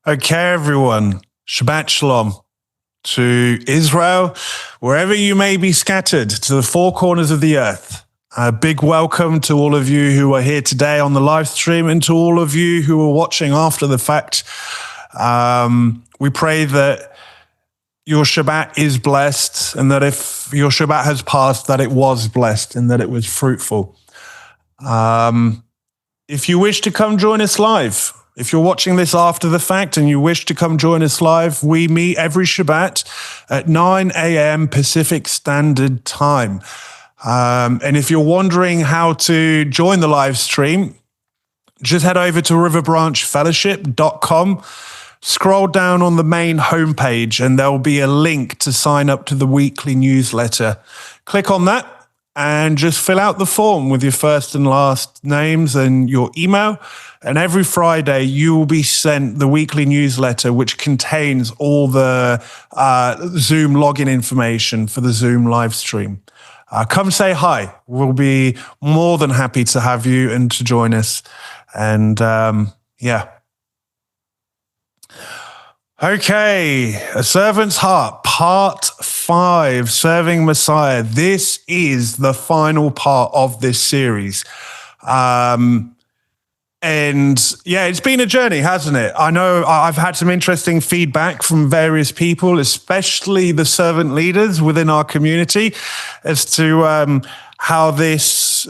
Okay, everyone. Shabbat Shalom to Israel, wherever you may be scattered, to the four corners of the earth. A big welcome to all of you who are here today on the live stream and to all of you who are watching after the fact. We pray that your Shabbat is blessed and that if your Shabbat has passed, that it was blessed and that it was fruitful. If you wish to come join us live, if you're watching this after the fact and you wish to come join us live, we meet every Shabbat at 9 a.m. Pacific Standard Time. And if you're wondering how to join the live stream, just head over to riverbranchfellowship.com, scroll down on the main homepage, and there'll be a link to sign up to the weekly newsletter. Click on that and just fill out the form with your first and last names and your email. And every Friday, you will be sent the weekly newsletter, which contains all the Zoom login information for the Zoom live stream. Come say hi. We'll be more than happy to have you and to join us. And yeah. Okay, A Servant's Heart, Part 5, Serving Messiah. This is the final part of this series. And yeah, it's been a journey, hasn't it? I know I've had some interesting feedback from various people, especially the servant leaders within our community, as to how this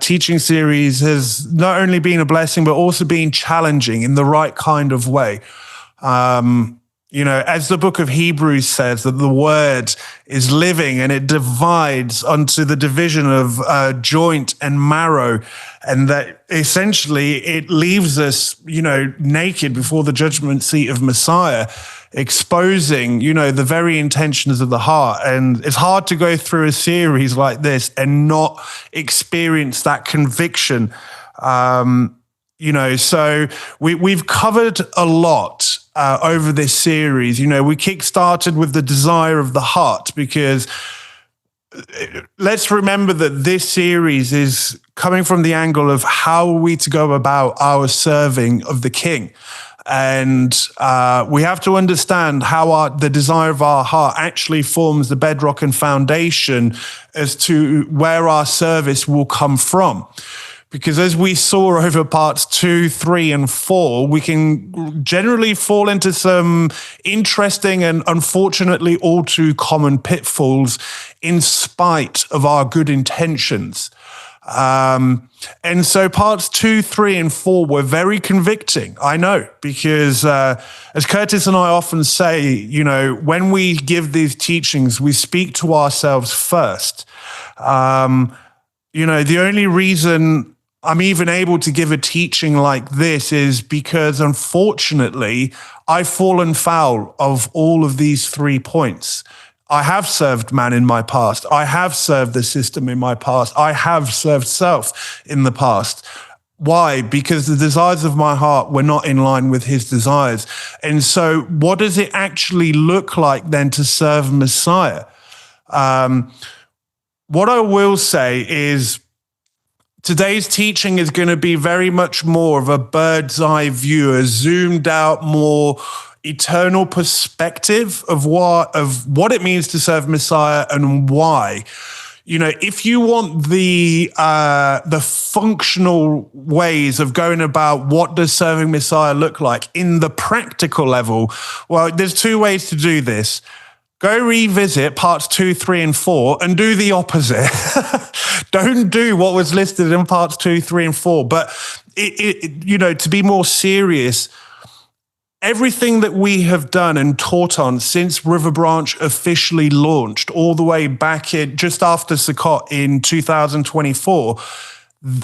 teaching series has not only been a blessing, but also been challenging in the right kind of way. You know, as the book of Hebrews says, that the word is living and it divides unto the division of joint and marrow, and that essentially it leaves us, you know, naked before the judgment seat of Messiah, exposing, you know, the very intentions of the heart. And it's hard to go through a series like this and not experience that conviction. You know, so we've covered a lot over this series. You know, we kick-started with the desire of the heart, because let's remember that this series is coming from the angle of how are we to go about our serving of the King. And we have to understand how the desire of our heart actually forms the bedrock and foundation as to where our service will come from. Because as we saw over parts 2, 3, and 4, we can generally fall into some interesting and unfortunately all too common pitfalls in spite of our good intentions. And so parts 2, 3, and 4 were very convicting, I know, because as Curtis and I often say, you know, when we give these teachings, we speak to ourselves first. You know, the only reason I'm even able to give a teaching like this is because, unfortunately, I've fallen foul of all of these 3 points. I have served man in my past. I have served the system in my past. I have served self in the past. Why? Because the desires of my heart were not in line with his desires. And so what does it actually look like then to serve Messiah? What I will say is, today's teaching is going to be very much more of a bird's eye view, a zoomed out, more eternal perspective of what it means to serve Messiah and why. You know, if you want the functional ways of going about what does serving Messiah look like in the practical level, well, there's 2 ways to do this. Go revisit parts 2, 3, and 4 and do the opposite. Don't do what was listed in parts 2, 3, and 4. But, you know, to be more serious, everything that we have done and taught on since River Branch officially launched all the way back in just after Sukkot in 2024,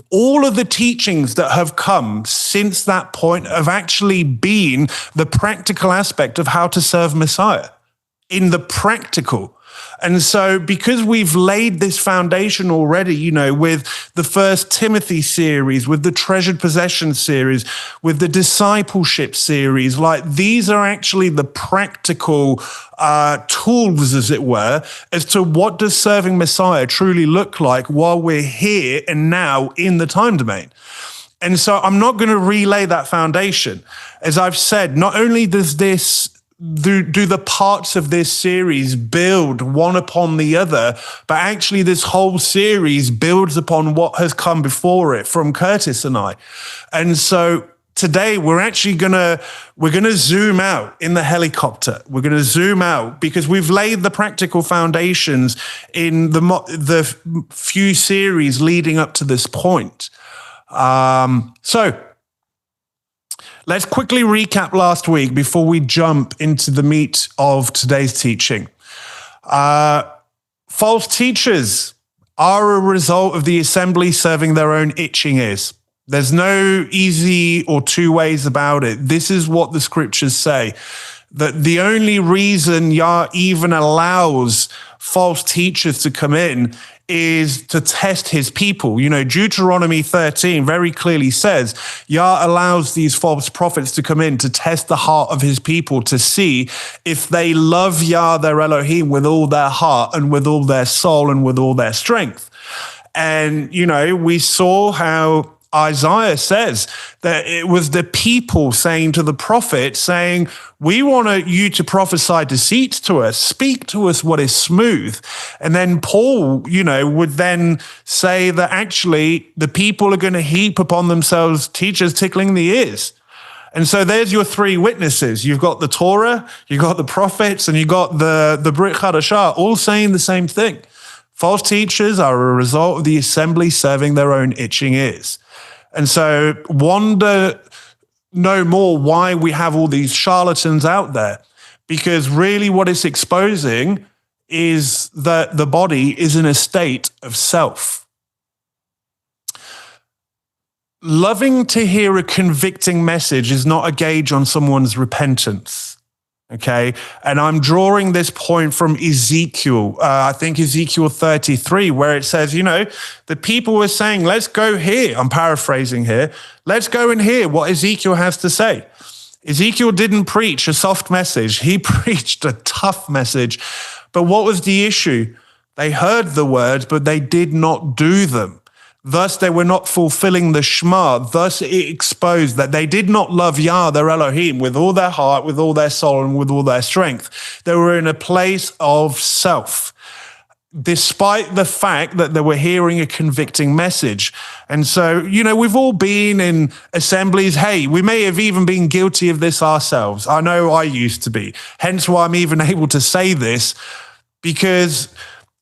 all of the teachings that have come since that point have actually been the practical aspect of how to serve Messiah in the practical. And so because we've laid this foundation already, with the First Timothy series, with the Treasured Possessions series, with the Discipleship series, like these are actually the practical tools, as it were, as to what does serving Messiah truly look like while we're here and now in the time domain. And so I'm not going to relay that foundation. As I've said, not only does this do the parts of this series build one upon the other, but actually this whole series builds upon what has come before it from Curtis and I. And so today we're actually gonna zoom out in the helicopter. We're gonna zoom out because we've laid the practical foundations in the few series leading up to this point. So let's quickly recap last week before we jump into the meat of today's teaching. False teachers are a result of the assembly serving their own itching ears. There's no easy or two ways about it. This is what the scriptures say, that the only reason Yah even allows false teachers to come in is to test his people. Deuteronomy 13 very clearly says Yah allows these false prophets to come in to test the heart of his people to see if they love Yah, their Elohim, with all their heart and with all their soul and with all their strength. And, we saw how Isaiah says that it was the people saying to the prophet, saying, we want you to prophesy deceit to us, speak to us what is smooth. And then Paul, would then say that actually the people are going to heap upon themselves teachers tickling the ears. And so there's your three witnesses. You've got the Torah, you've got the prophets, and you've got the Brit Chadashah, all saying the same thing. False teachers are a result of the assembly serving their own itching ears. And so wonder no more why we have all these charlatans out there, because really what it's exposing is that the body is in a state of self. Loving to hear a convicting message is not a gauge on someone's repentance. Okay, and I'm drawing this point from Ezekiel, I think Ezekiel 33, where it says, the people were saying, let's go here. I'm paraphrasing here. Let's go and hear what Ezekiel has to say. Ezekiel didn't preach a soft message. He preached a tough message. But what was the issue? They heard the words, but they did not do them. Thus, they were not fulfilling the Shema. Thus, it exposed that they did not love Yah, their Elohim, with all their heart, with all their soul, and with all their strength. They were in a place of self, despite the fact that they were hearing a convicting message. And so, we've all been in assemblies. Hey, we may have even been guilty of this ourselves. I know I used to be. Hence why I'm even able to say this, because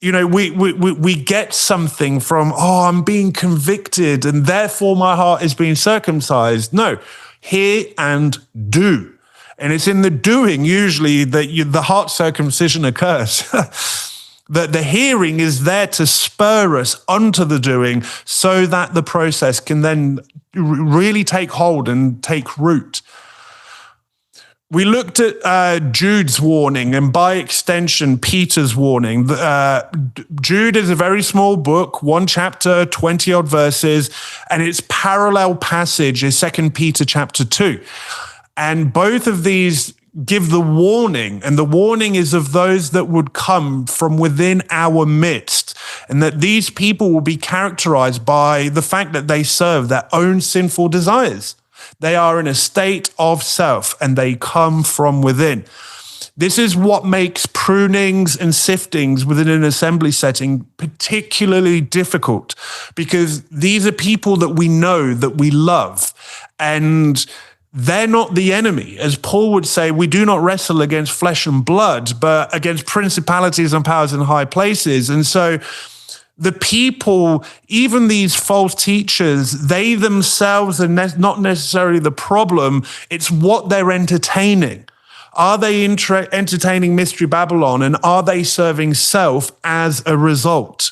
we get something from, I'm being convicted and therefore my heart is being circumcised. No, hear and do. And it's in the doing usually that the heart circumcision occurs. That the hearing is there to spur us onto the doing so that the process can then really take hold and take root. We looked at Jude's warning and by extension, Peter's warning. Jude is a very small book, one chapter, 20 odd verses, and its parallel passage is 2 Peter chapter 2. And both of these give the warning, and the warning is of those that would come from within our midst, and that these people will be characterized by the fact that they serve their own sinful desires. They are in a state of self and they come from within. This is what makes prunings and siftings within an assembly setting particularly difficult, because these are people that we know, that we love, and they're not the enemy. As Paul would say, we do not wrestle against flesh and blood, but against principalities and powers in high places. And so the people, even these false teachers, they themselves are not necessarily the problem. It's what they're entertaining. Are they entertaining Mystery Babylon, and are they serving self as a result?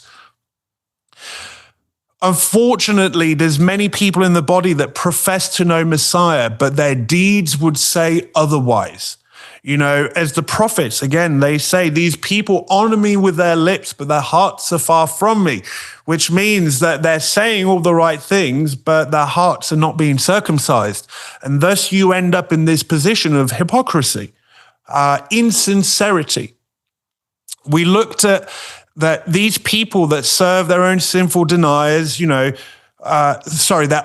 Unfortunately, there's many people in the body that profess to know Messiah, but their deeds would say otherwise. You know, as the prophets, again, they say, these people honor me with their lips, but their hearts are far from me, which means that they're saying all the right things, but their hearts are not being circumcised. And thus you end up in this position of hypocrisy, insincerity. We looked at that these people that serve their own sinful deniers, their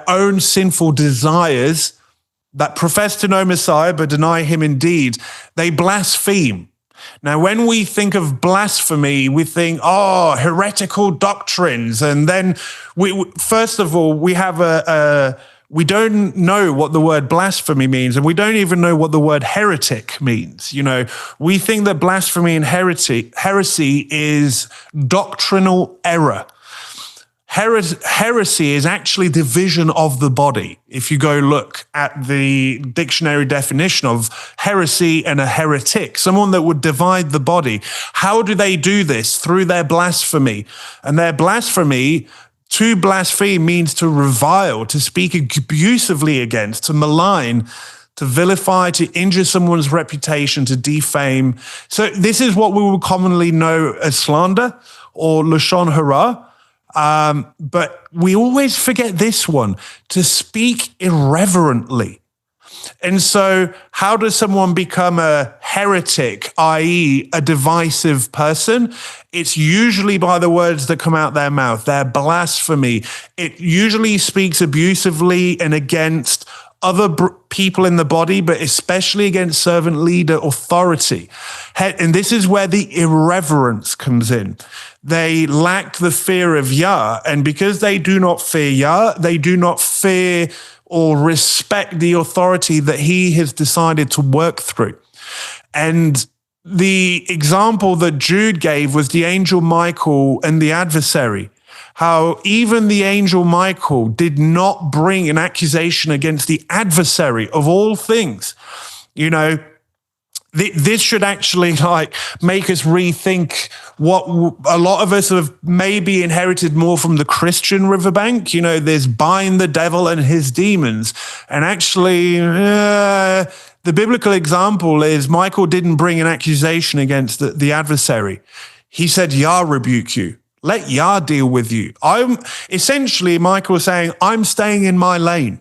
own sinful desires, that profess to know Messiah but deny him in deed, they blaspheme. Now, when we think of blasphemy, we think, heretical doctrines. And then, first of all, we have we don't know what the word blasphemy means, and we don't even know what the word heretic means. You know, we think that blasphemy and heresy is doctrinal error. Heresy is actually division of the body. If you go look at the dictionary definition of heresy and a heretic, someone that would divide the body. How do they do this? Through their blasphemy. And their blasphemy, to blaspheme means to revile, to speak abusively against, to malign, to vilify, to injure someone's reputation, to defame. So this is what we would commonly know as slander or lashon hara. But we always forget this one, to speak irreverently. And so how does someone become a heretic, i.e. a divisive person? It's usually by the words that come out their mouth, their blasphemy. It usually speaks abusively and against other people in the body, but especially against servant leader authority. And this is where the irreverence comes in. They lack the fear of Yah, and because they do not fear Yah, they do not fear or respect the authority that he has decided to work through. And the example that Jude gave was the angel Michael and the adversary. How even the angel Michael did not bring an accusation against the adversary of all things. You know, this should actually make us rethink what a lot of us have maybe inherited more from the Christian riverbank. You know, there's bind the devil and his demons. And actually, the biblical example is Michael didn't bring an accusation against the adversary. He said, Yah rebuke you. Let Yah deal with you. Michael was saying, I'm staying in my lane.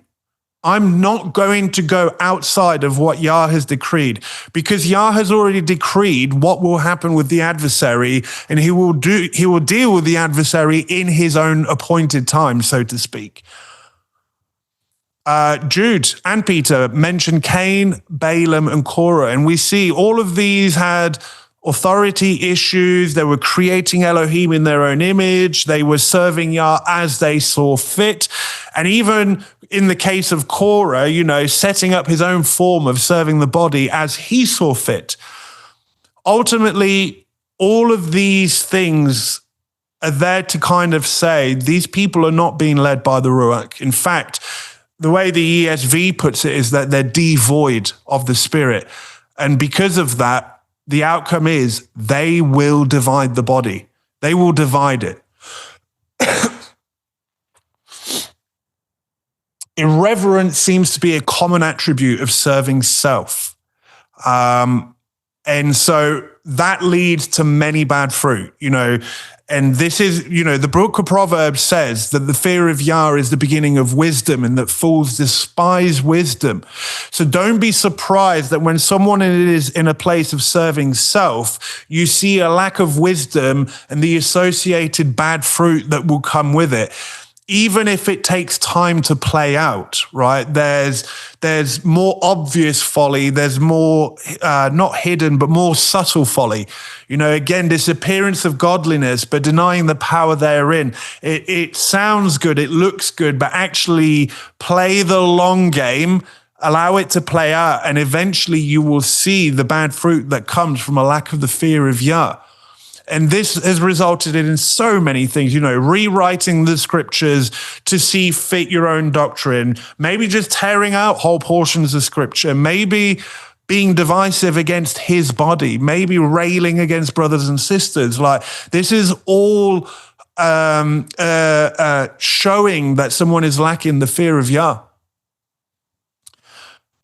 I'm not going to go outside of what Yah has decreed, because Yah has already decreed what will happen with the adversary, and he will deal with the adversary in his own appointed time, so to speak. Jude and Peter mentioned Cain, Balaam, and Korah, and we see all of these had authority issues. They were creating Elohim in their own image. They were serving Yah as they saw fit. And even in the case of Korah, setting up his own form of serving the body as he saw fit. Ultimately, all of these things are there to kind of say these people are not being led by the Ruach. In fact, the way the ESV puts it is that they're devoid of the Spirit. And because of that, the outcome is they will divide the body. They will divide it. Irreverence seems to be a common attribute of serving self. And so that leads to many bad fruit, and this is, the book of Proverbs says that the fear of Yah is the beginning of wisdom and that fools despise wisdom. So don't be surprised that when someone is in a place of serving self, you see a lack of wisdom and the associated bad fruit that will come with it. Even if it takes time to play out, right? There's more obvious folly. There's more, not hidden, but more subtle folly. Again, this appearance of godliness, but denying the power therein. It sounds good, it looks good, but actually play the long game, allow it to play out, and eventually you will see the bad fruit that comes from a lack of the fear of Yah. And this has resulted in so many things, rewriting the scriptures to see fit your own doctrine, maybe just tearing out whole portions of scripture, maybe being divisive against his body, maybe railing against brothers and sisters. This is all showing that someone is lacking the fear of Yah.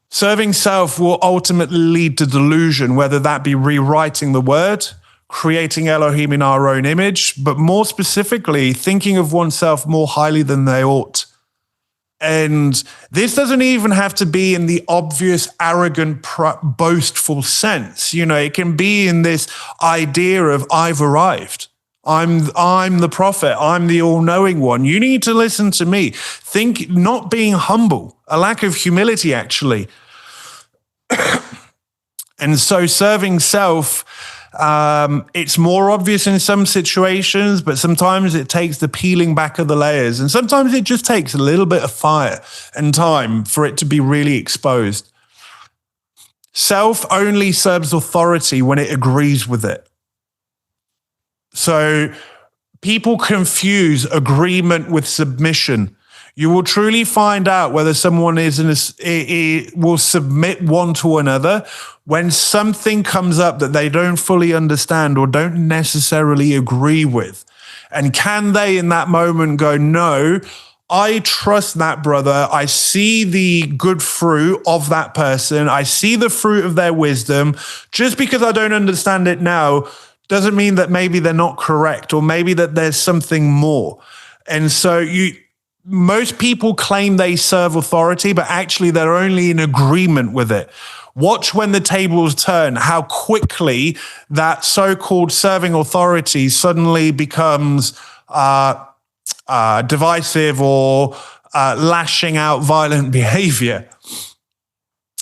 Serving self will ultimately lead to delusion, whether that be rewriting the word, creating Elohim in our own image, but more specifically, thinking of oneself more highly than they ought. And this doesn't even have to be in the obvious, arrogant, boastful sense. You know, it can be in this idea of I've arrived. I'm the prophet. I'm the all-knowing one. You need to listen to me. Think, not being humble, a lack of humility, actually. And so serving self, it's more obvious in some situations, but sometimes it takes the peeling back of the layers. And sometimes it just takes a little bit of fire and time for it to be really exposed. Self only serves authority when it agrees with it. So people confuse agreement with submission. You will truly find out whether someone will submit one to another when something comes up that they don't fully understand or don't necessarily agree with. And can they in that moment go, no, I trust that brother. I see the good fruit of that person. I see the fruit of their wisdom. Just because I don't understand it now doesn't mean that maybe they're not correct or maybe that there's something more. And so most people claim they serve authority, but actually they're only in agreement with it. Watch when the tables turn, how quickly that so-called serving authority suddenly becomes divisive or lashing out violent behavior.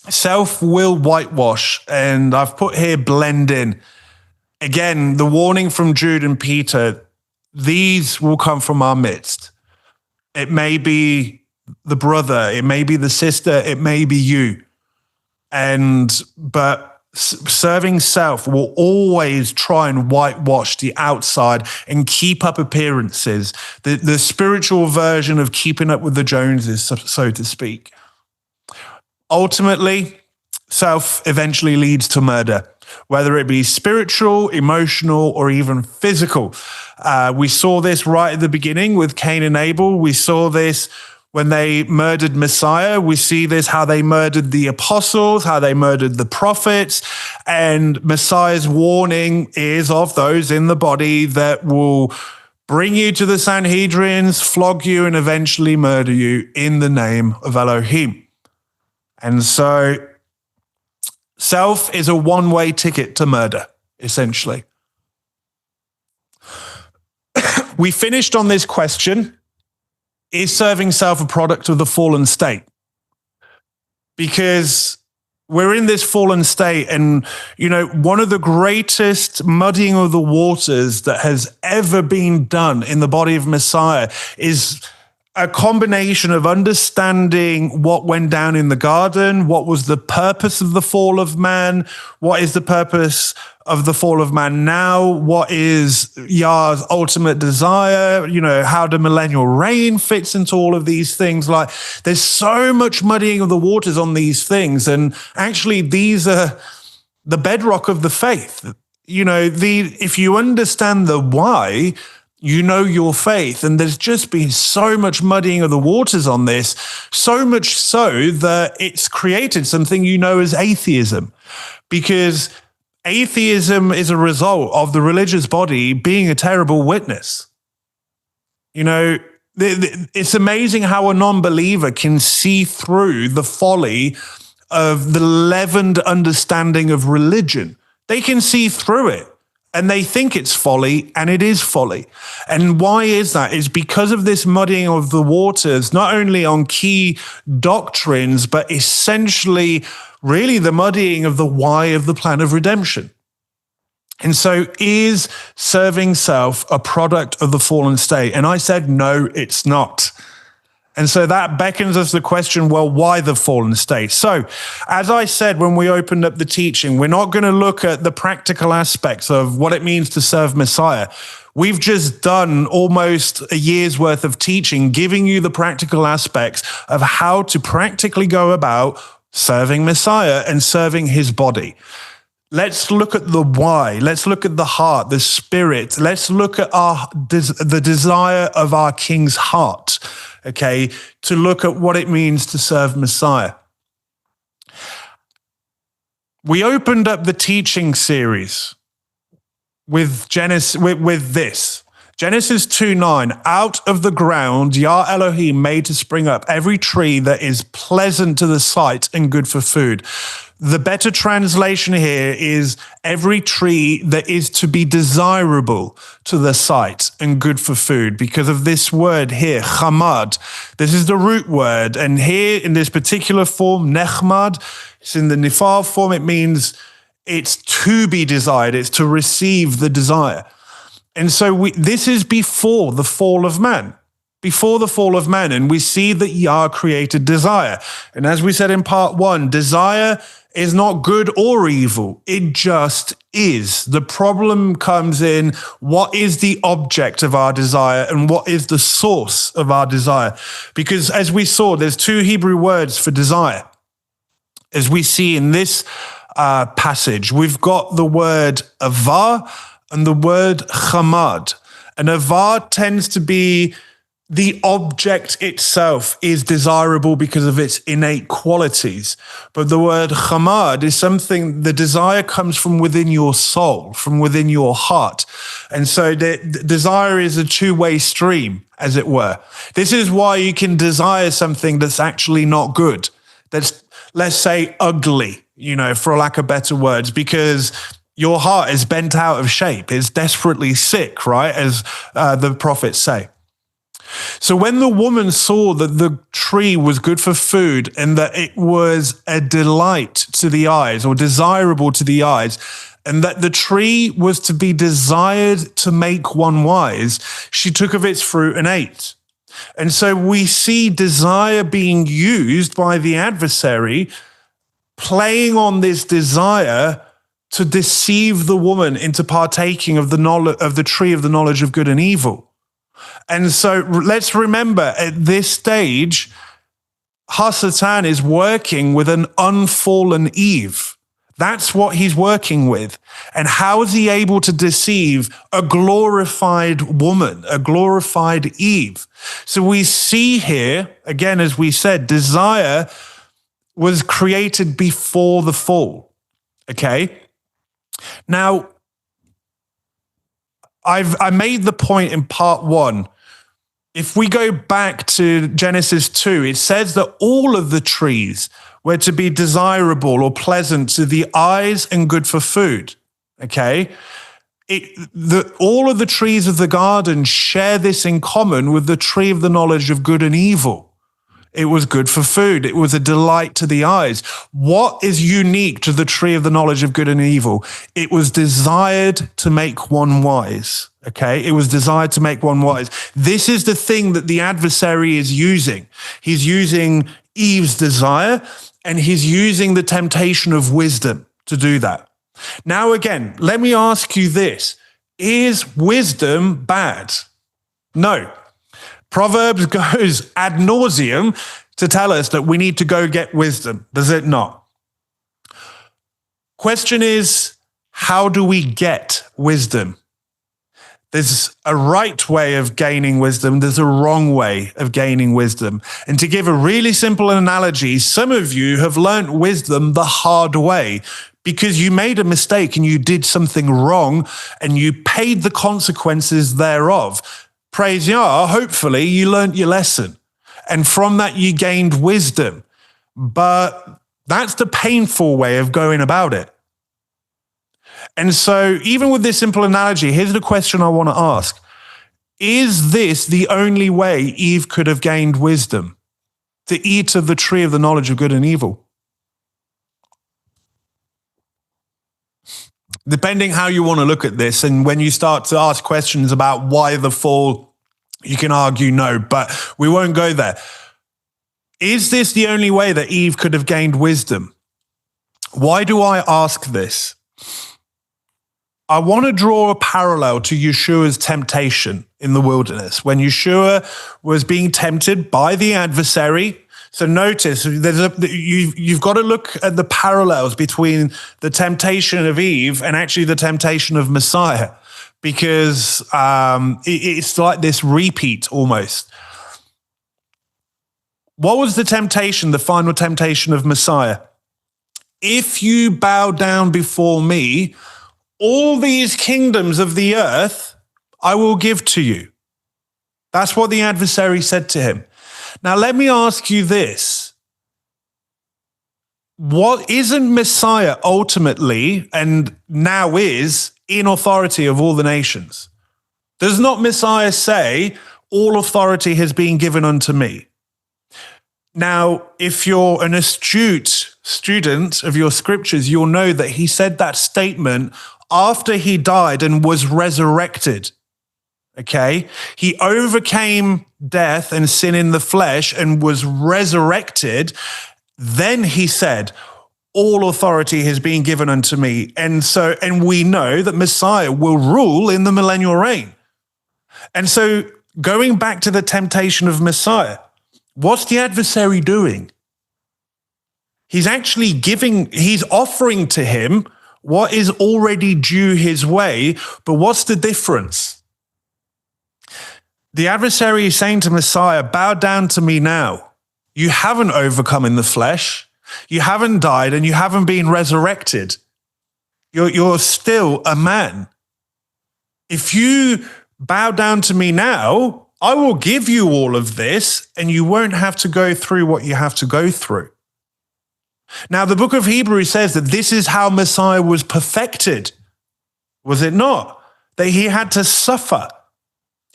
Self will whitewash, and I've put here blend in. Again, the warning from Jude and Peter, these will come from our midst. It may be the brother, it may be the sister, it may be you. But serving self will always try and whitewash the outside and keep up appearances. The spiritual version of keeping up with the Joneses, so to speak. Ultimately, self eventually leads to murder, whether it be spiritual, emotional, or even physical. We saw this right at the beginning with Cain and Abel. We saw this when they murdered Messiah. We see this, how they murdered the apostles, how they murdered the prophets. And Messiah's warning is of those in the body that will bring you to the Sanhedrins, flog you, and eventually murder you in the name of Elohim. And so self is a one-way ticket to murder, essentially. We finished on this question: is serving self a product of the fallen state? Because we're in this fallen state, and, you know, one of the greatest muddying of the waters that has ever been done in the body of Messiah is a combination of understanding what went down in the garden, what was the purpose of the fall of man, what is the purpose of the fall of man now, what is Yah's ultimate desire, you know, how the millennial reign fits into all of these things. Like, there's so much muddying of the waters on these things, and actually these are the bedrock of the faith. You know, if you understand the why, you know your faith. And there's just been so much muddying of the waters on this, so much so that it's created something you know as atheism, because atheism is a result of the religious body being a terrible witness. You know, it's amazing how a non-believer can see through the folly of the leavened understanding of religion. They can see through it. And they think it's folly, and it is folly. And why is that? It's because of this muddying of the waters, not only on key doctrines, but essentially really the muddying of the why of the plan of redemption. And so is serving self a product of the fallen state? And I said, no, it's not. And so that beckons us the question, well, why the fallen state? So, as I said when we opened up the teaching, we're not going to look at the practical aspects of what it means to serve Messiah. We've just done almost a year's worth of teaching, giving you the practical aspects of how to practically go about serving Messiah and serving his body. Let's look at the why. Let's look at the heart, the spirit. Let's look at the desire of our King's heart, okay, to look at what it means to serve Messiah. We opened up the teaching series with this. Genesis 2:9, out of the ground, Yah Elohim made to spring up every tree that is pleasant to the sight and good for food. The better translation here is every tree that is to be desirable to the sight and good for food, because of this word here, chamad. This is the root word. And here in this particular form, nechmad, it's in the nifal form. It means it's to be desired. It's to receive the desire. And so this is before the fall of man. Before the fall of man. And we see that Yah created desire. And as we said in part 1, desire is not good or evil. It just is. The problem comes in what is the object of our desire and what is the source of our desire. Because as we saw, there's 2 Hebrew words for desire. As we see in this passage, we've got the word avah and the word chamad. And avah tends to be the object itself is desirable because of its innate qualities. But the word chamad is something, the desire comes from within your soul, from within your heart. And so the desire is a two-way stream, as it were. This is why you can desire something that's actually not good. That's, let's say, ugly, for lack of better words, because your heart is bent out of shape. It's desperately sick, right? As the prophets say. So when the woman saw that the tree was good for food and that it was a delight to the eyes or desirable to the eyes, and that the tree was to be desired to make one wise, she took of its fruit and ate. And so we see desire being used by the adversary, playing on this desire to deceive the woman into partaking of the tree of the knowledge of good and evil. And so let's remember, at this stage, Hasatan is working with an unfallen Eve. That's what he's working with. And how is he able to deceive a glorified woman, a glorified Eve? So we see here, again, as we said, desire was created before the fall, okay? Now, I made the point in part 1. If we go back to Genesis 2, it says that all of the trees were to be desirable or pleasant to the eyes and good for food, okay? All of the trees of the garden share this in common with the tree of the knowledge of good and evil. It was good for food. It was a delight to the eyes. What is unique to the tree of the knowledge of good and evil? It was desired to make one wise, okay? It was desired to make one wise. This is the thing that the adversary is using. He's using Eve's desire, and he's using the temptation of wisdom to do that. Now, again, let me ask you this. Is wisdom bad? No. Proverbs goes ad nauseum to tell us that we need to go get wisdom, does it not? Question is, how do we get wisdom? There's a right way of gaining wisdom. There's a wrong way of gaining wisdom. And to give a really simple analogy, some of you have learnt wisdom the hard way because you made a mistake and you did something wrong and you paid the consequences thereof. Praise Yah, hopefully you learnt your lesson. And from that you gained wisdom. But that's the painful way of going about it. And so even with this simple analogy, here's the question I want to ask. Is this the only way Eve could have gained wisdom? To eat of the tree of the knowledge of good and evil? Depending how you want to look at this, and when you start to ask questions about why the fall, you can argue no, but we won't go there. Is this the only way that Eve could have gained wisdom? Why do I ask this? I want to draw a parallel to Yeshua's temptation in the wilderness. When Yeshua was being tempted by the adversary, So notice you've got to look at the parallels between the temptation of Eve and actually the temptation of Messiah, because it's like this repeat almost. What was the temptation, the final temptation of Messiah? If you bow down before me, all these kingdoms of the earth I will give to you. That's what the adversary said to him. Now, let me ask you this. What isn't Messiah ultimately, and now is, in authority of all the nations? Does not Messiah say, all authority has been given unto me? Now, if you're an astute student of your scriptures, you'll know that he said that statement after he died and was resurrected. Okay, he overcame death and sin in the flesh and was resurrected. Then he said, all authority has been given unto me. And we know that Messiah will rule in the millennial reign. And so going back to the temptation of Messiah, what's the adversary doing? He's offering to him what is already due his way, but what's the difference? The adversary is saying to Messiah, bow down to me now. You haven't overcome in the flesh. You haven't died and you haven't been resurrected. You're still a man. If you bow down to me now, I will give you all of this and you won't have to go through what you have to go through. Now, the book of Hebrews says that this is how Messiah was perfected. Was it not? That he had to suffer.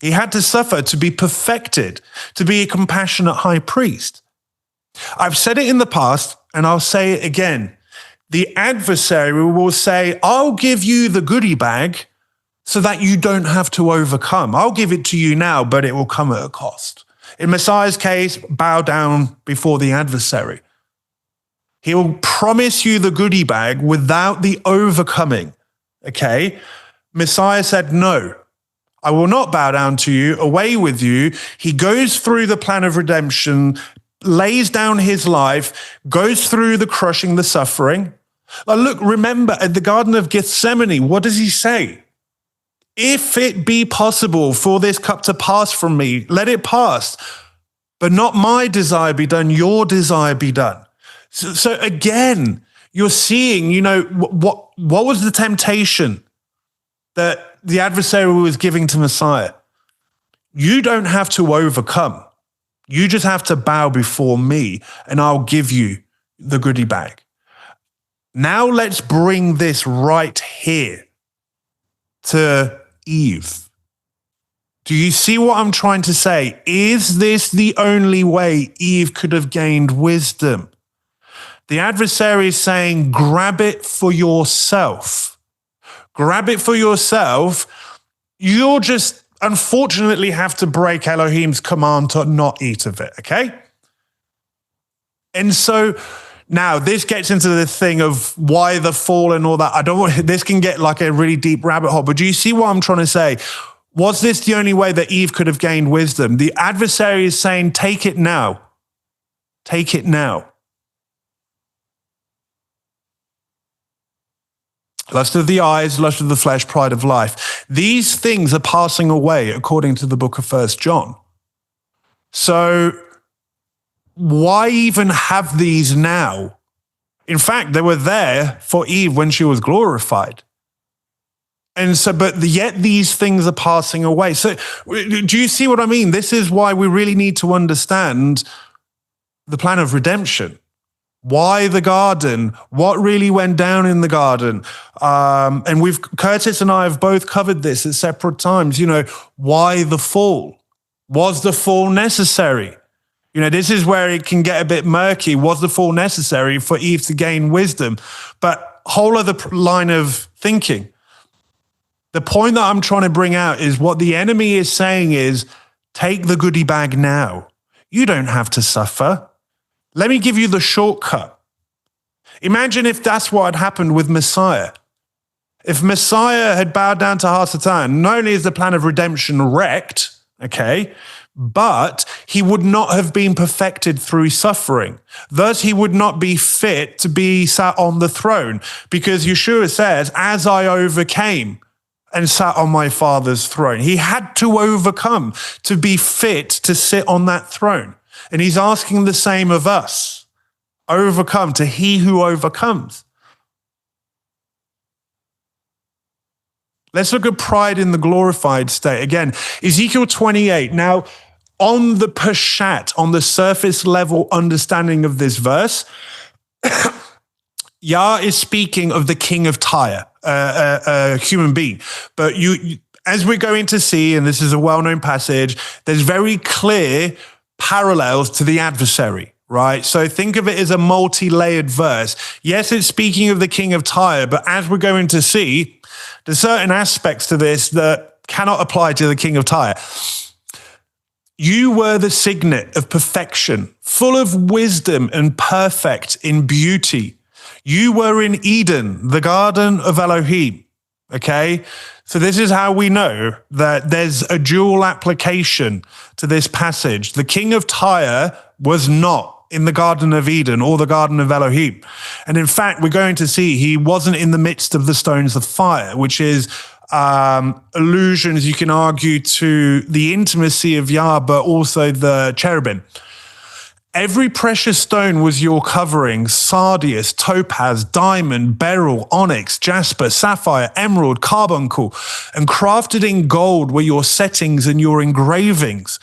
He had to suffer to be perfected, to be a compassionate high priest. I've said it in the past, and I'll say it again. The adversary will say, I'll give you the goodie bag so that you don't have to overcome. I'll give it to you now, but it will come at a cost. In Messiah's case, bow down before the adversary. He will promise you the goodie bag without the overcoming. Okay? Messiah said, no. I will not bow down to you, away with you. He goes through the plan of redemption, lays down his life, goes through the crushing, the suffering. Now look, remember at the Garden of Gethsemane, what does he say? If it be possible for this cup to pass from me, let it pass. But not my desire be done, your desire be done. So again, you're seeing, what was the temptation that the adversary was giving to Messiah? You don't have to overcome. You just have to bow before me and I'll give you the goodie bag. Now let's bring this right here to Eve. Do you see what I'm trying to say? Is this the only way Eve could have gained wisdom? The adversary is saying, grab it for yourself. Grab it for yourself. You'll just unfortunately have to break Elohim's command to not eat of it, okay? And so now this gets into the thing of why the fall and all that. This can get like a really deep rabbit hole, but do you see what I'm trying to say? Was this the only way that Eve could have gained wisdom? The adversary is saying, take it now. Take it now. Lust of the eyes, lust of the flesh, pride of life. These things are passing away according to the book of 1 John. So why even have these now? In fact, they were there for Eve when she was glorified. And so, but yet these things are passing away. So do you see what I mean? This is why we really need to understand the plan of redemption. Why the garden? What really went down in the garden? And Curtis and I have both covered this at separate times. Why the fall? Was the fall necessary? This is where it can get a bit murky. Was the fall necessary for Eve to gain wisdom? But whole other line of thinking. The point that I'm trying to bring out is what the enemy is saying is, take the goodie bag now. You don't have to suffer. Let me give you the shortcut. Imagine if that's what had happened with Messiah. If Messiah had bowed down to Hasatan, not only is the plan of redemption wrecked, okay, but he would not have been perfected through suffering. Thus, he would not be fit to be sat on the throne, because Yeshua says, as I overcame and sat on my Father's throne. He had to overcome to be fit to sit on that throne. And he's asking the same of us. Overcome to he who overcomes. Let's look at pride in the glorified state. Again, Ezekiel 28. Now, on the Peshat, on the surface level understanding of this verse, Yah is speaking of the king of Tyre, a human being. But as we're going to see, and this is a well-known passage, there's very clear parallels to the adversary, right? So think of it as a multi-layered verse. Yes, it's speaking of the king of Tyre, but as we're going to see, there's certain aspects to this that cannot apply to the king of Tyre. You were the signet of perfection, full of wisdom and perfect in beauty. You were in Eden, the garden of Elohim, okay? So this is how we know that there's a dual application to this passage. The king of Tyre was not in the Garden of Eden or the Garden of Elohim. And in fact, we're going to see he wasn't in the midst of the stones of fire, which is allusions, you can argue, to the intimacy of Yah, but also the cherubim. Every precious stone was your covering: sardius, topaz, diamond, beryl, onyx, jasper, sapphire, emerald, carbuncle, and crafted in gold were your settings and your engravings.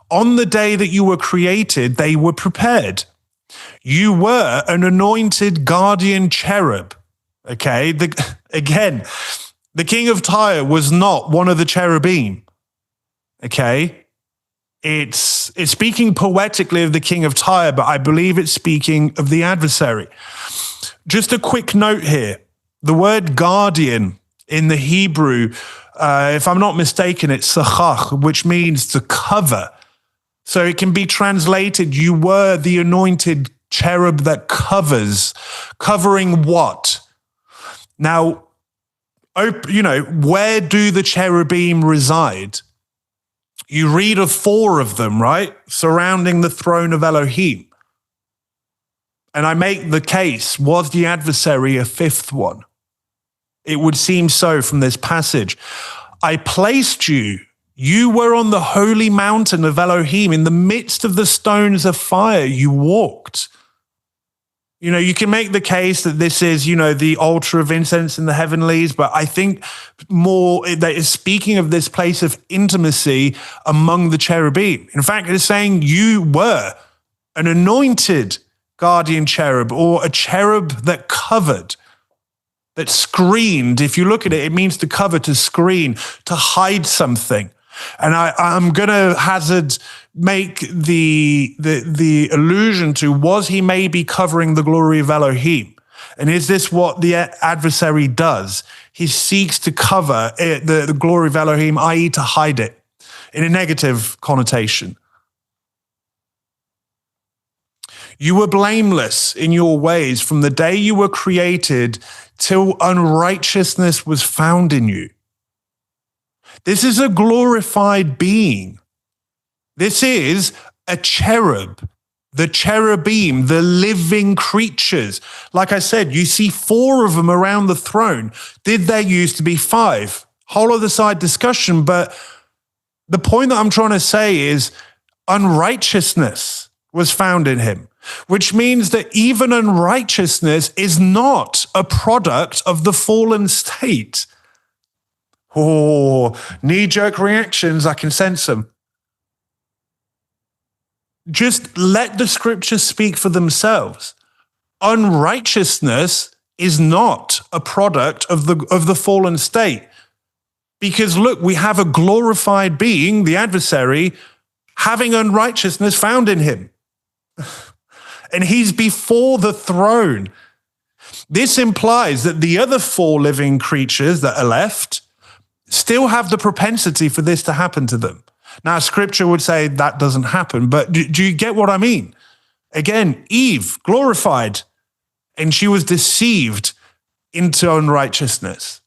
On the day that you were created, they were prepared. You were an anointed guardian cherub. Okay, again, the king of Tyre was not one of the cherubim. Okay. It's speaking poetically of the king of Tyre, but I believe it's speaking of the adversary. Just a quick note here. The word guardian in the Hebrew, if I'm not mistaken, it's sachach, which means to cover. So it can be translated, you were the anointed cherub that covers. Covering what? Now, where do the cherubim reside? You read of 4 of them, right? Surrounding the throne of Elohim. And I make the case, was the adversary a 5th one? It would seem so from this passage. I placed you. You were on the holy mountain of Elohim. In the midst of the stones of fire, you walked. You can make the case that this is, the altar of incense in the heavenlies, but I think more that is speaking of this place of intimacy among the cherubim. In fact, it is saying you were an anointed guardian cherub, or a cherub that covered, that screened. If you look at it, it means to cover, to screen, to hide something. And I'm going to make the allusion to, was he maybe covering the glory of Elohim? And is this what the adversary does? He seeks to cover the glory of Elohim, i.e. to hide it in a negative connotation. You were blameless in your ways from the day you were created till unrighteousness was found in you. This is a glorified being. This is a cherub, the cherubim, the living creatures. Like I said, you see 4 of them around the throne. Did there used to be 5? Whole other side discussion, but the point that I'm trying to say is unrighteousness was found in him, which means that even unrighteousness is not a product of the fallen state. Oh, knee-jerk reactions, I can sense them. Just let the scriptures speak for themselves. Unrighteousness is not a product of the fallen state. Because look, we have a glorified being, the adversary, having unrighteousness found in him. And he's before the throne. This implies that the other 4 living creatures that are left still have the propensity for this to happen to them. Now, scripture would say that doesn't happen, but do you get what I mean? Again, Eve, glorified, and she was deceived into unrighteousness.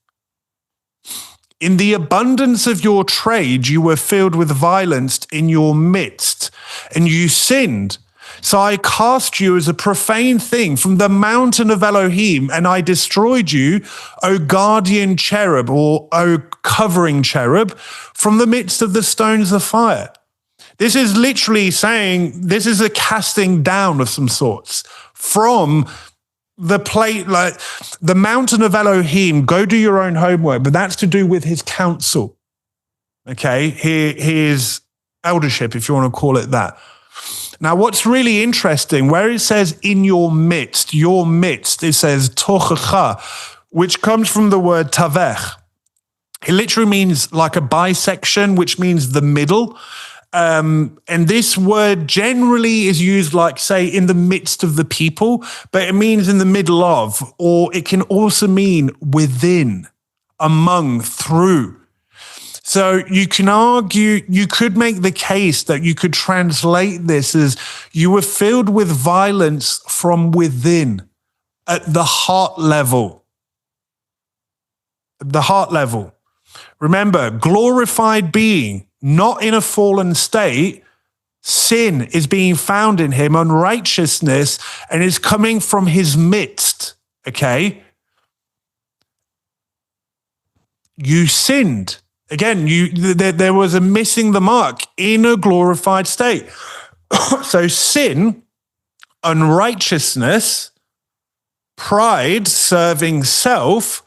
In the abundance of your trade, you were filled with violence in your midst, and you sinned. So I cast you as a profane thing from the mountain of Elohim, and I destroyed you, O guardian cherub, or O covering cherub, from the midst of the stones of fire. This is literally saying this is a casting down of some sorts from the plate, like the mountain of Elohim. Go do your own homework, but that's to do with his counsel. Okay, his eldership, if you want to call it that. Now, what's really interesting, where it says in your midst, it says tochacha, which comes from the word tavech. It literally means like a bisection, which means the middle. And this word generally is used like, say, in the midst of the people, but it means in the middle of, or it can also mean within, among, through. So you can argue, you could make the case that you could translate this as you were filled with violence from within, at the heart level. At the heart level. Remember, glorified being, not in a fallen state. Sin is being found in him, unrighteousness, and is coming from his midst, okay? You sinned. Again, there was a missing the mark in a glorified state. So sin, unrighteousness, pride, serving self,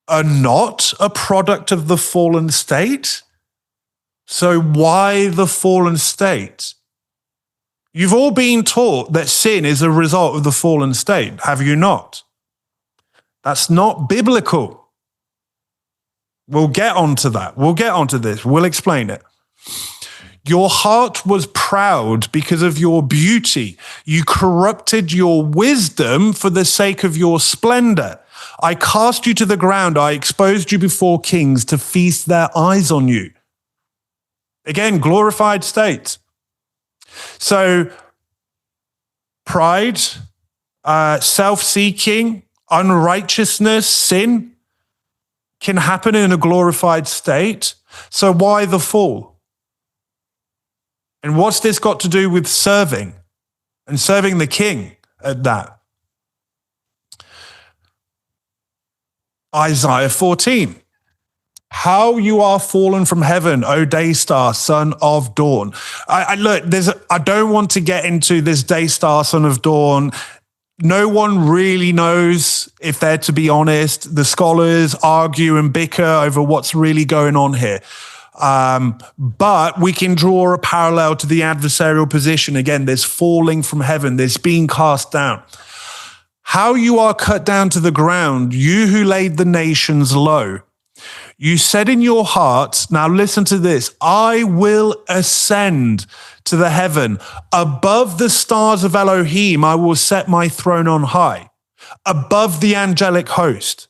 are not a product of the fallen state. So why the fallen state? You've all been taught that sin is a result of the fallen state, have you not? That's not biblical. We'll get onto that. We'll get onto this. We'll explain it. Your heart was proud because of your beauty. You corrupted your wisdom for the sake of your splendor. I cast you to the ground. I exposed you before kings to feast their eyes on you. Again, glorified state. So pride, self-seeking, unrighteousness, sin can happen in a glorified state. So why the fall? And what's this got to do with serving and serving the king at that? Isaiah 14. How you are fallen from heaven, O day star, son of dawn. I don't want to get into this day star, son of dawn. No one really knows, if they're to be honest. The scholars argue and bicker over what's really going on here. But we can draw a parallel to the adversarial position. Again, there's falling from heaven, there's being cast down. How you are cut down to the ground, you who laid the nations low. You said in your heart, now listen to this, I will ascend to the heaven. Above the stars of Elohim, I will set my throne on high, above the angelic host.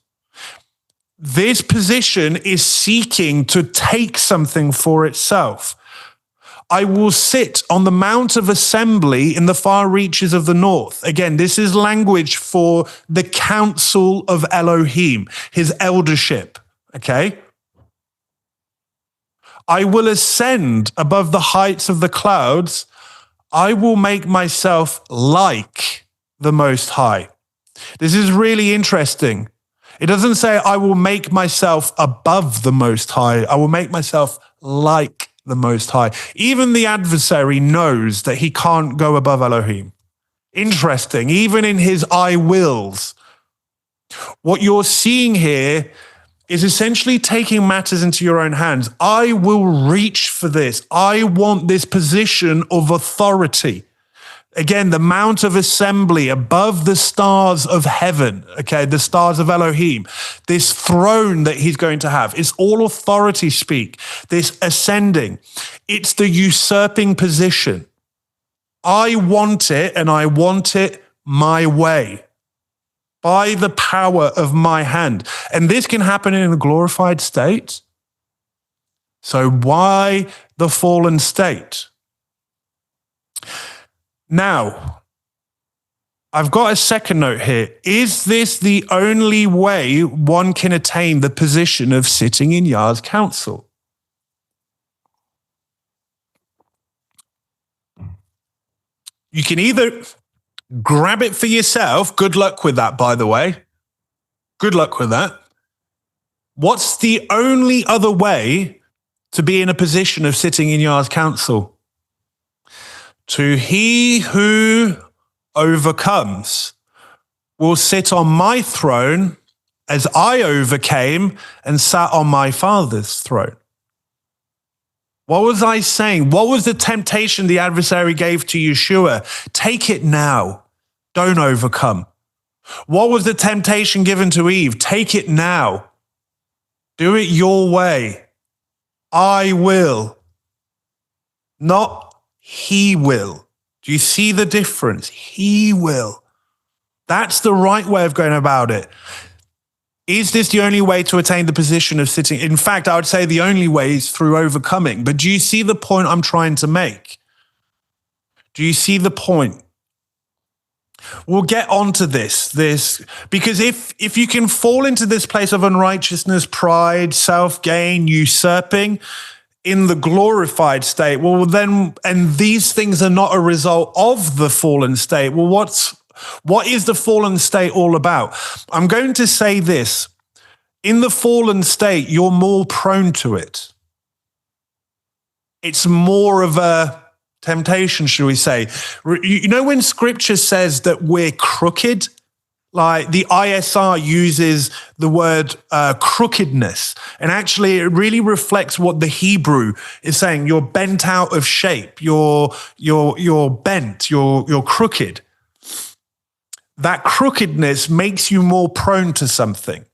This position is seeking to take something for itself. I will sit on the mount of assembly in the far reaches of the north. Again, this is language for the council of Elohim, his eldership. Okay. I will ascend above the heights of the clouds. I will make myself like the Most High. This is really interesting. It doesn't say I will make myself above the Most High. I will make myself like the Most High. Even the adversary knows that he can't go above Elohim. Interesting. Even in his I wills. What you're seeing here is essentially taking matters into your own hands. I will reach for this. I want this position of authority. Again, the mount of assembly above the stars of heaven, okay, the stars of Elohim, this throne that he's going to have. It's all authority speak, this ascending. It's the usurping position. I want it, and I want it my way, by the power of my hand. And this can happen in a glorified state. So why the fallen state? Now, I've got a second note here. Is this the only way one can attain the position of sitting in Yah's council? You can either grab it for yourself. Good luck with that, by the way. Good luck with that. What's the only other way to be in a position of sitting in Yah's council? To he who overcomes will sit on my throne as I overcame and sat on my Father's throne. What was I saying? What was the temptation the adversary gave to Yeshua? Take it now. Don't overcome. What was the temptation given to Eve? Take it now. Do it your way. I will. Not he will. Do you see the difference? He will. That's the right way of going about it. Is this the only way to attain the position of sitting? In fact, I would say the only way is through overcoming. But do you see the point I'm trying to make? Do you see the point? We'll get onto this because if you can fall into this place of unrighteousness, pride, self-gain, usurping in the glorified state, well then, and these things are not a result of the fallen state. Well, what is the fallen state all about? I'm going to say this. In the fallen state, you're more prone to it. It's more of a temptation, should we say. You know, when scripture says that we're crooked, like the ISR uses the word crookedness, and actually it really reflects what the Hebrew is saying. You're bent out of shape. You're bent. You're crooked. That crookedness makes you more prone to something.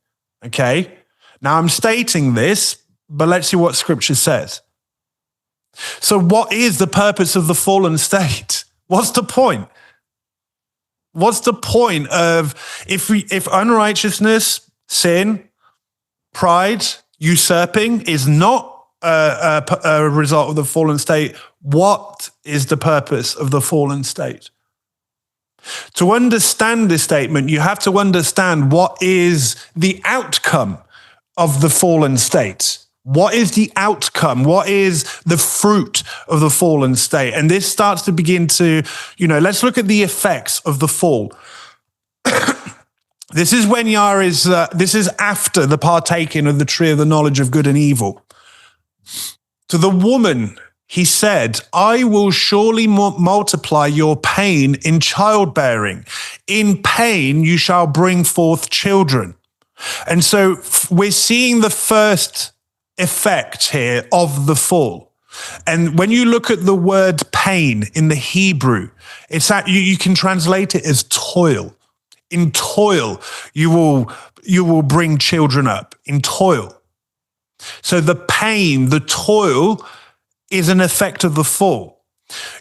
Okay? Now I'm stating this, but let's see what scripture says. So what is the purpose of the fallen state? What's the point? What's the point of if unrighteousness, sin, pride, usurping is not a result of the fallen state? What is the purpose of the fallen state? To understand this statement, you have to understand what is the outcome of the fallen state. What is the outcome? What is the fruit of the fallen state? And this starts to begin to, let's look at the effects of the fall. This is when Yah is, this is after the partaking of the tree of the knowledge of good and evil. To the woman, he said, I will surely multiply your pain in childbearing. In pain, you shall bring forth children. And so we're seeing the first effect here of the fall. And when you look at the word pain in the Hebrew, it's that you can translate it as toil. In toil, you will bring children up. In toil. So the pain, the toil is an effect of the fall.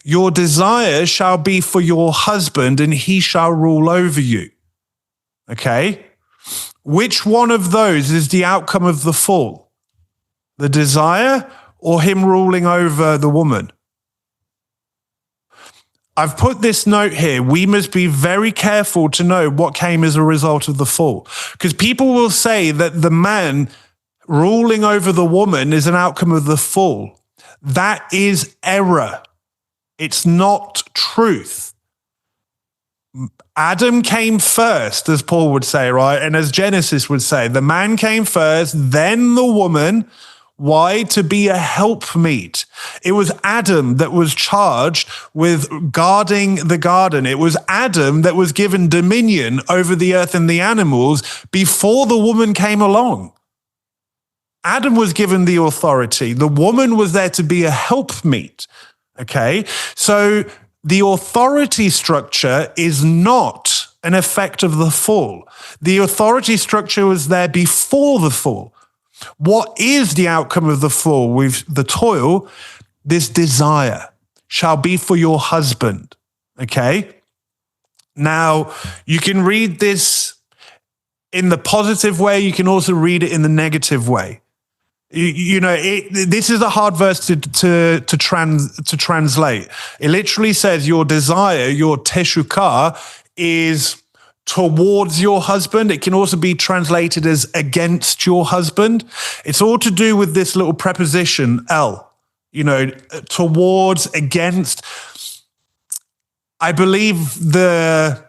Your desire shall be for your husband, and he shall rule over you. Okay? Which one of those is the outcome of the fall? The desire or him ruling over the woman? I've put this note here. We must be very careful to know what came as a result of the fall. Because people will say that the man ruling over the woman is an outcome of the fall. That is error. It's not truth. Adam came first, as Paul would say, right? And as Genesis would say, the man came first, then the woman. Why? To be a helpmeet. It was Adam that was charged with guarding the garden. It was Adam that was given dominion over the earth and the animals before the woman came along. Adam was given the authority. The woman was there to be a helpmeet. Okay? So the authority structure is not an effect of the fall. The authority structure was there before the fall. What is the outcome of the fall? With the toil, this desire shall be for your husband. Okay? Now, you can read this in the positive way. You can also read it in the negative way. This is a hard verse to translate. It literally says your desire, your teshukah, is towards your husband. It can also be translated as against your husband. It's all to do with this little preposition, el, towards, against. I believe the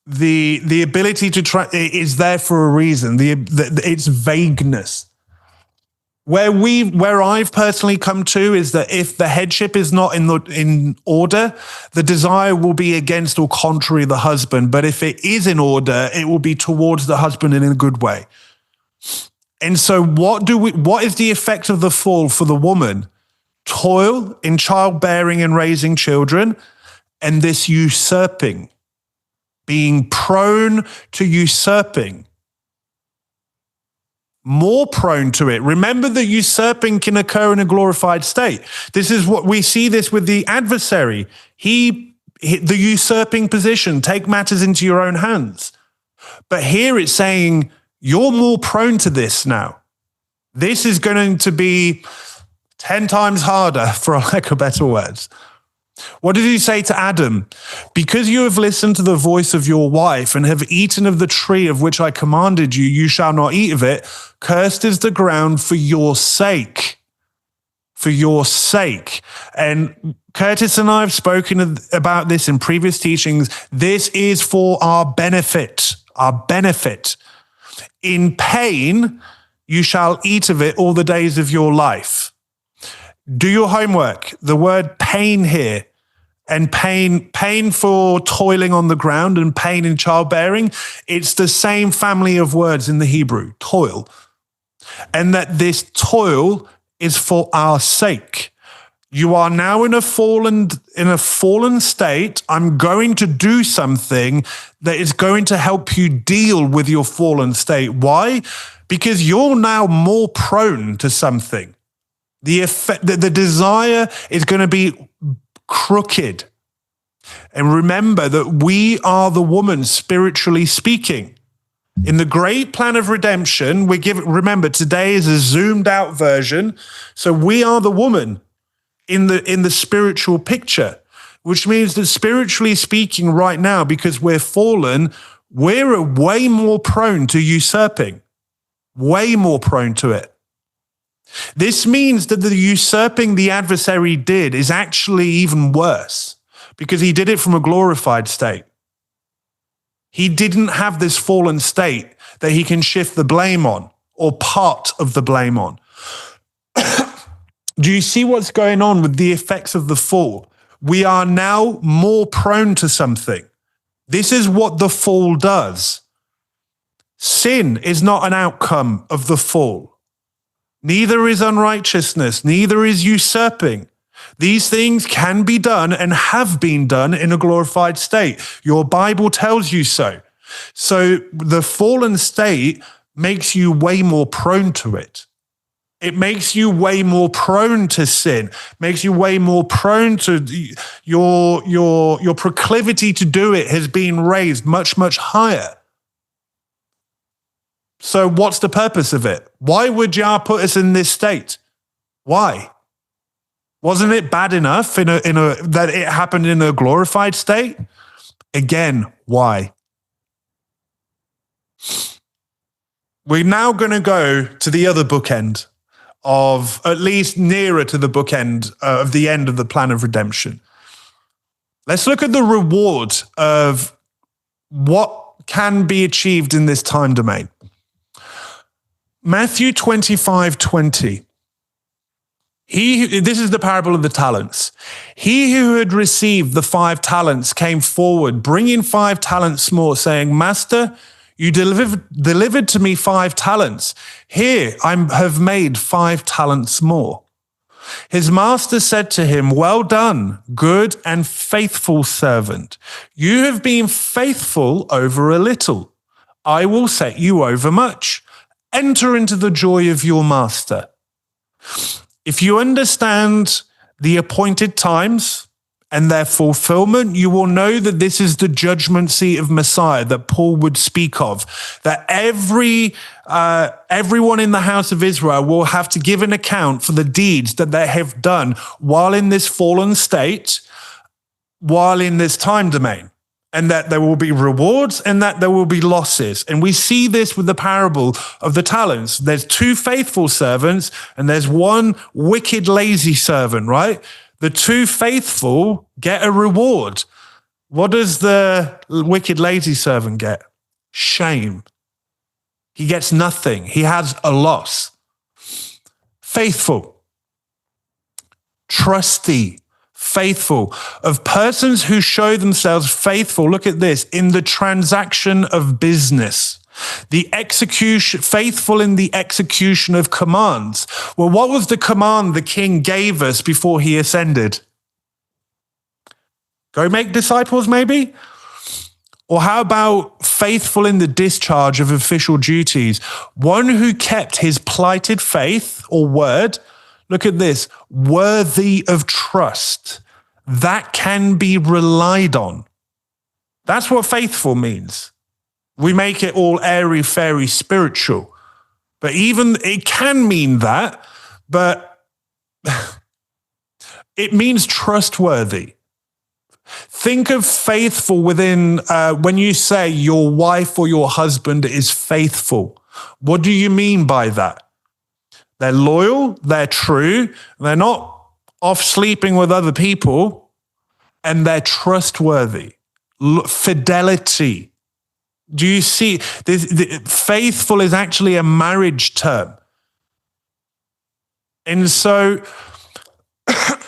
ability to try is there for a reason. It's vagueness. Where I've personally come to is that if the headship is not in order, the desire will be against or contrary the husband. But if it is in order, it will be towards the husband in a good way. And so what is the effect of the fall for the woman? Toil in childbearing and raising children, and this usurping, being prone to usurping. More prone to it. Remember that usurping can occur in a glorified state. This is what we see this with the adversary. The usurping position, take matters into your own hands. But here it's saying you're more prone to this now. This is going to be 10 times harder, for lack of better words. What did he say to Adam? Because you have listened to the voice of your wife and have eaten of the tree of which I commanded you, you shall not eat of it. Cursed is the ground for your sake. For your sake. And Curtis and I have spoken about this in previous teachings. This is for our benefit. Our benefit. In pain, you shall eat of it all the days of your life. Do your homework. The word pain here, and pain for toiling on the ground and pain in childbearing, it's the same family of words in the Hebrew, toil. And that this toil is for our sake. You are now in a fallen state. I'm going to do something that is going to help you deal with your fallen state. Why? Because you're now more prone to something. The desire is going to be crooked. And remember that we are the woman, spiritually speaking. In the great plan of redemption, remember, today is a zoomed out version. So we are the woman in the spiritual picture, which means that spiritually speaking right now, because we're fallen, we're way more prone to usurping, way more prone to it. This means that the usurping the adversary did is actually even worse because he did it from a glorified state. He didn't have this fallen state that he can shift the blame on or part of the blame on. Do you see what's going on with the effects of the fall? We are now more prone to something. This is what the fall does. Sin is not an outcome of the fall. Neither is unrighteousness, neither is usurping. These things can be done and have been done in a glorified state. Your Bible tells you so. So the fallen state makes you way more prone to it. It makes you way more prone to sin, makes you way more prone to your proclivity to do it has been raised much, much higher. So what's the purpose of it? Why would Yah put us in this state? Why? Wasn't it bad enough that it happened in a glorified state? Again, why? We're now going to go to the other bookend of, at least nearer to the bookend of the end of the plan of redemption. Let's look at the reward of what can be achieved in this time domain. Matthew 25:20. This is the parable of the talents. He who had received the 5 talents came forward, bringing 5 talents more, saying, Master, you delivered to me 5 talents. Here I have made 5 talents more. His master said to him, Well done, good and faithful servant. You have been faithful over a little. I will set you over much. Enter into the joy of your master. If you understand the appointed times and their fulfillment, you will know that this is the judgment seat of Messiah that Paul would speak of, that everyone in the house of Israel will have to give an account for the deeds that they have done while in this fallen state, while in this time domain. and that there will be rewards and that there will be losses. And we see this with the parable of the talents. There's two faithful servants and there's one wicked, lazy servant, right? The two faithful get a reward. What does the wicked, lazy servant get? Shame. He gets nothing. He has a loss. Faithful, trusty, faithful, of persons who show themselves faithful. Look at this, in the transaction of business, the execution, faithful in the execution of commands. Well, what was the command the king gave us before he ascended? Go make disciples, maybe? Or how about faithful in the discharge of official duties? One who kept his plighted faith or word. Look at this, worthy of trust, that can be relied on. That's what faithful means. We make it all airy-fairy spiritual, but even it can mean that, but it means trustworthy. Think of faithful within, when you say your wife or your husband is faithful, what do you mean by that? They're loyal, they're true, they're not off sleeping with other people, and they're trustworthy. Fidelity. Do you see? Faithful is actually a marriage term. And so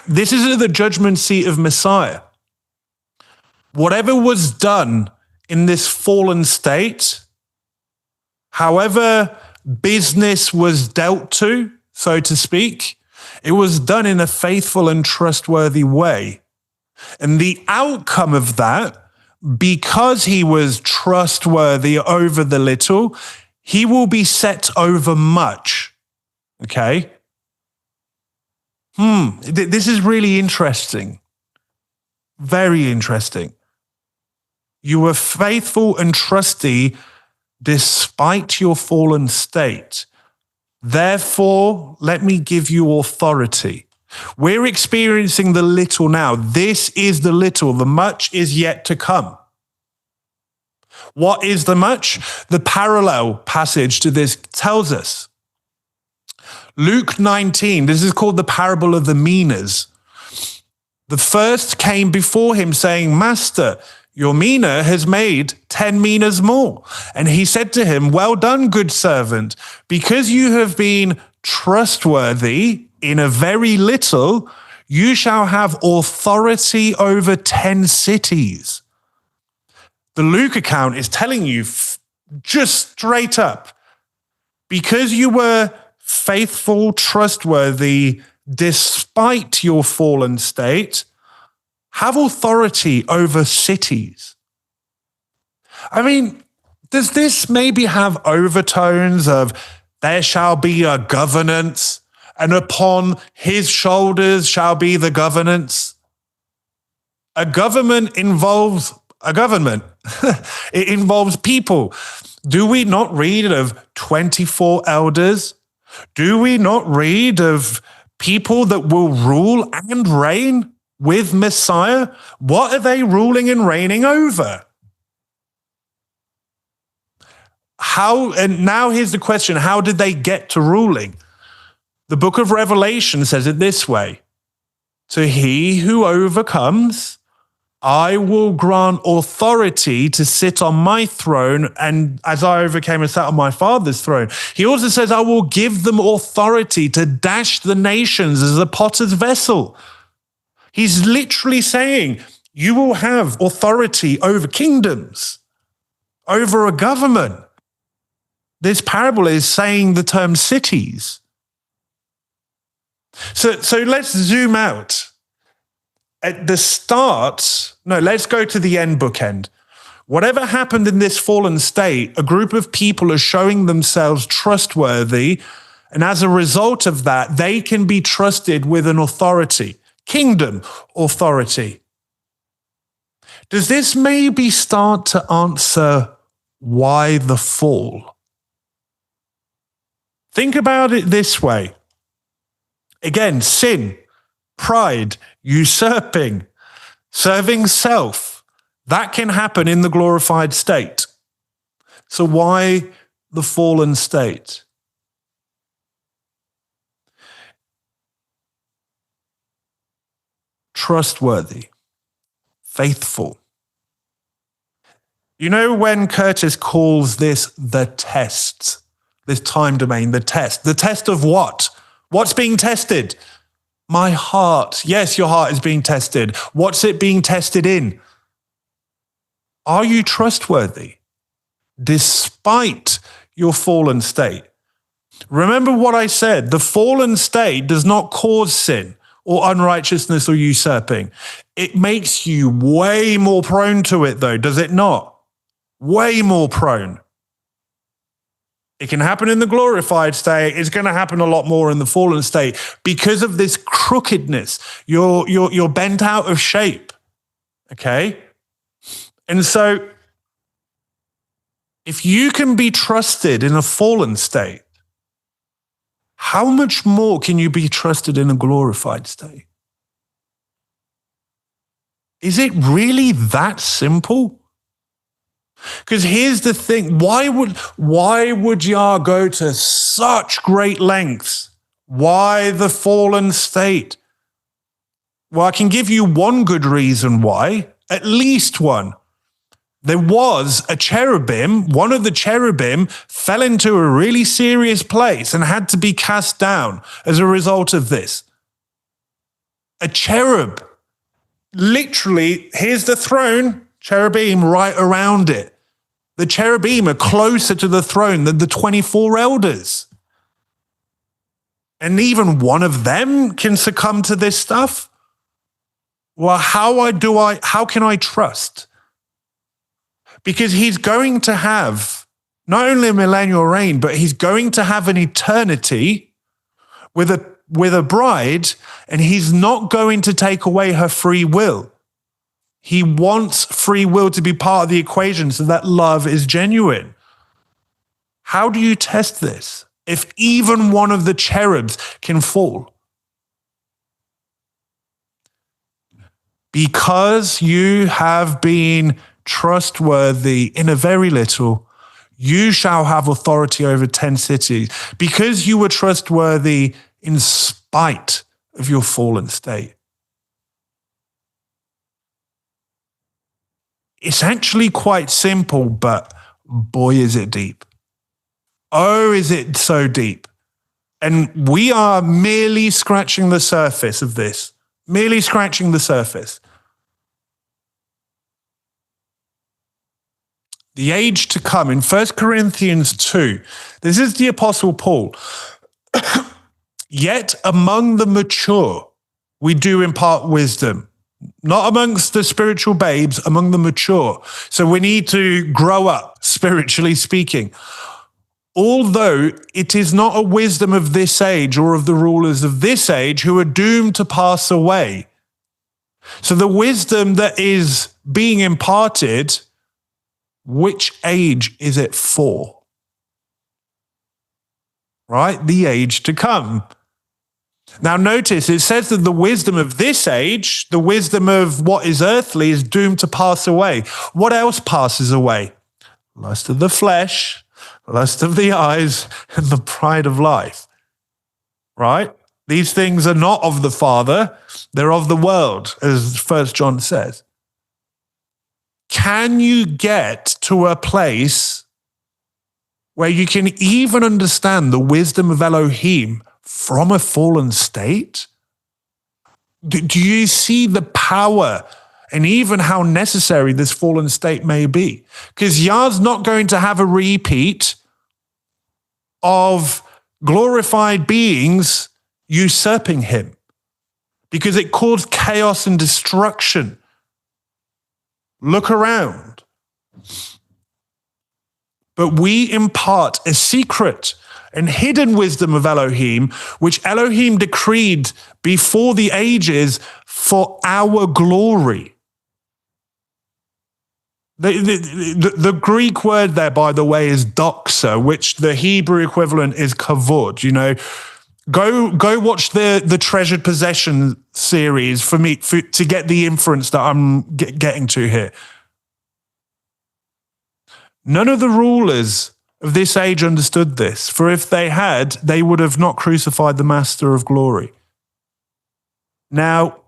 this is at the judgment seat of Messiah. Whatever was done in this fallen state, however business was dealt to, so to speak, it was done in a faithful and trustworthy way. And the outcome of that, because he was trustworthy over the little, he will be set over much. Okay? This is really interesting. Very interesting. You were faithful and trusty despite your fallen state. Therefore, let me give you authority. We're experiencing the little now. This is the little. The much is yet to come. What is the much? The parallel passage to this tells us. Luke 19, this is called the parable of the minas. The first came before him saying, Master, your mina has made 10 minas more. And he said to him, well done, good servant, because you have been trustworthy in a very little, you shall have authority over 10 cities. The Luke account is telling you just straight up, because you were faithful, trustworthy, despite your fallen state, have authority over cities. I mean, does this maybe have overtones of there shall be a governance and upon his shoulders shall be the governance? A government involves a government. It involves people. Do we not read of 24 elders? Do we not read of people that will rule and reign with Messiah? What are they ruling and reigning over? How, and now here's the question, how did they get to ruling? The book of Revelation says it this way: to he who overcomes, I will grant authority to sit on my throne, and as I overcame and sat on my Father's throne. He also says, I will give them authority to dash the nations as a potter's vessel. He's literally saying, you will have authority over kingdoms, over a government. This parable is saying the term cities. So let's zoom out. At the start, let's go to the end bookend. Whatever happened in this fallen state, a group of people are showing themselves trustworthy, and as a result of that, they can be trusted with an authority, kingdom authority. Does this maybe start to answer why the fall? Think about it this way. Again, sin, pride, usurping, serving self, That can happen in the glorified state. So why the fallen state? Trustworthy, faithful. You know when Curtis calls this the test, this time domain, the test of what? What's being tested? My heart. Yes, your heart is being tested. What's it being tested in? Are you trustworthy despite your fallen state? Remember what I said. The fallen state does not cause sin or unrighteousness or usurping. It makes you way more prone to it, though, does it not? Way more prone. It can happen in the glorified state. It's going to happen a lot more in the fallen state because of this crookedness. You're bent out of shape. Okay? And so, if you can be trusted in a fallen state, how much more can you be trusted in a glorified state? Is it really that simple? Because here's the thing, why would Yah go to such great lengths? Why the fallen state? Well, I can give you one good reason why, at least one. There was a cherubim, one of the cherubim fell into a really serious place and had to be cast down as a result of this. A cherub, literally, here's the throne, cherubim right around it. The cherubim are closer to the throne than the 24 elders. And even one of them can succumb to this stuff? Well, how can I trust? Because he's going to have not only a millennial reign, but he's going to have an eternity with a bride, and he's not going to take away her free will. He wants free will to be part of the equation so that love is genuine. How do you test this if even one of the cherubs can fall? Because you have been trustworthy in a very little, you shall have authority over 10 cities. Because you were trustworthy in spite of your fallen state. It's actually quite simple, but boy, is it deep. Oh, is it so deep. And we are merely scratching the surface of this. Merely scratching the surface. The age to come. In 1 Corinthians 2, this is the Apostle Paul. Yet among the mature, we do impart wisdom. Not amongst the spiritual babes, among the mature. So we need to grow up, spiritually speaking. Although it is not a wisdom of this age or of the rulers of this age who are doomed to pass away. So the wisdom that is being imparted, which age is it for? Right? The age to come. Now notice, it says that the wisdom of this age, the wisdom of what is earthly, is doomed to pass away. What else passes away? Lust of the flesh, lust of the eyes, and the pride of life. Right? These things are not of the Father, they're of the world, as 1 John says. Can you get to a place where you can even understand the wisdom of Elohim from a fallen state? Do you see the power and even how necessary this fallen state may be? Because Yah's not going to have a repeat of glorified beings usurping him, because it caused chaos and destruction. Look around. But we impart a secret and hidden wisdom of Elohim, which Elohim decreed before the ages for our glory. The Greek word there, by the way, is doxa, which the Hebrew equivalent is kavod. You know, go watch the Treasured Possession series to get the inference that I'm getting to here. None of the rulers of this age understood this, for if they had, they would have not crucified the Master of glory. Now,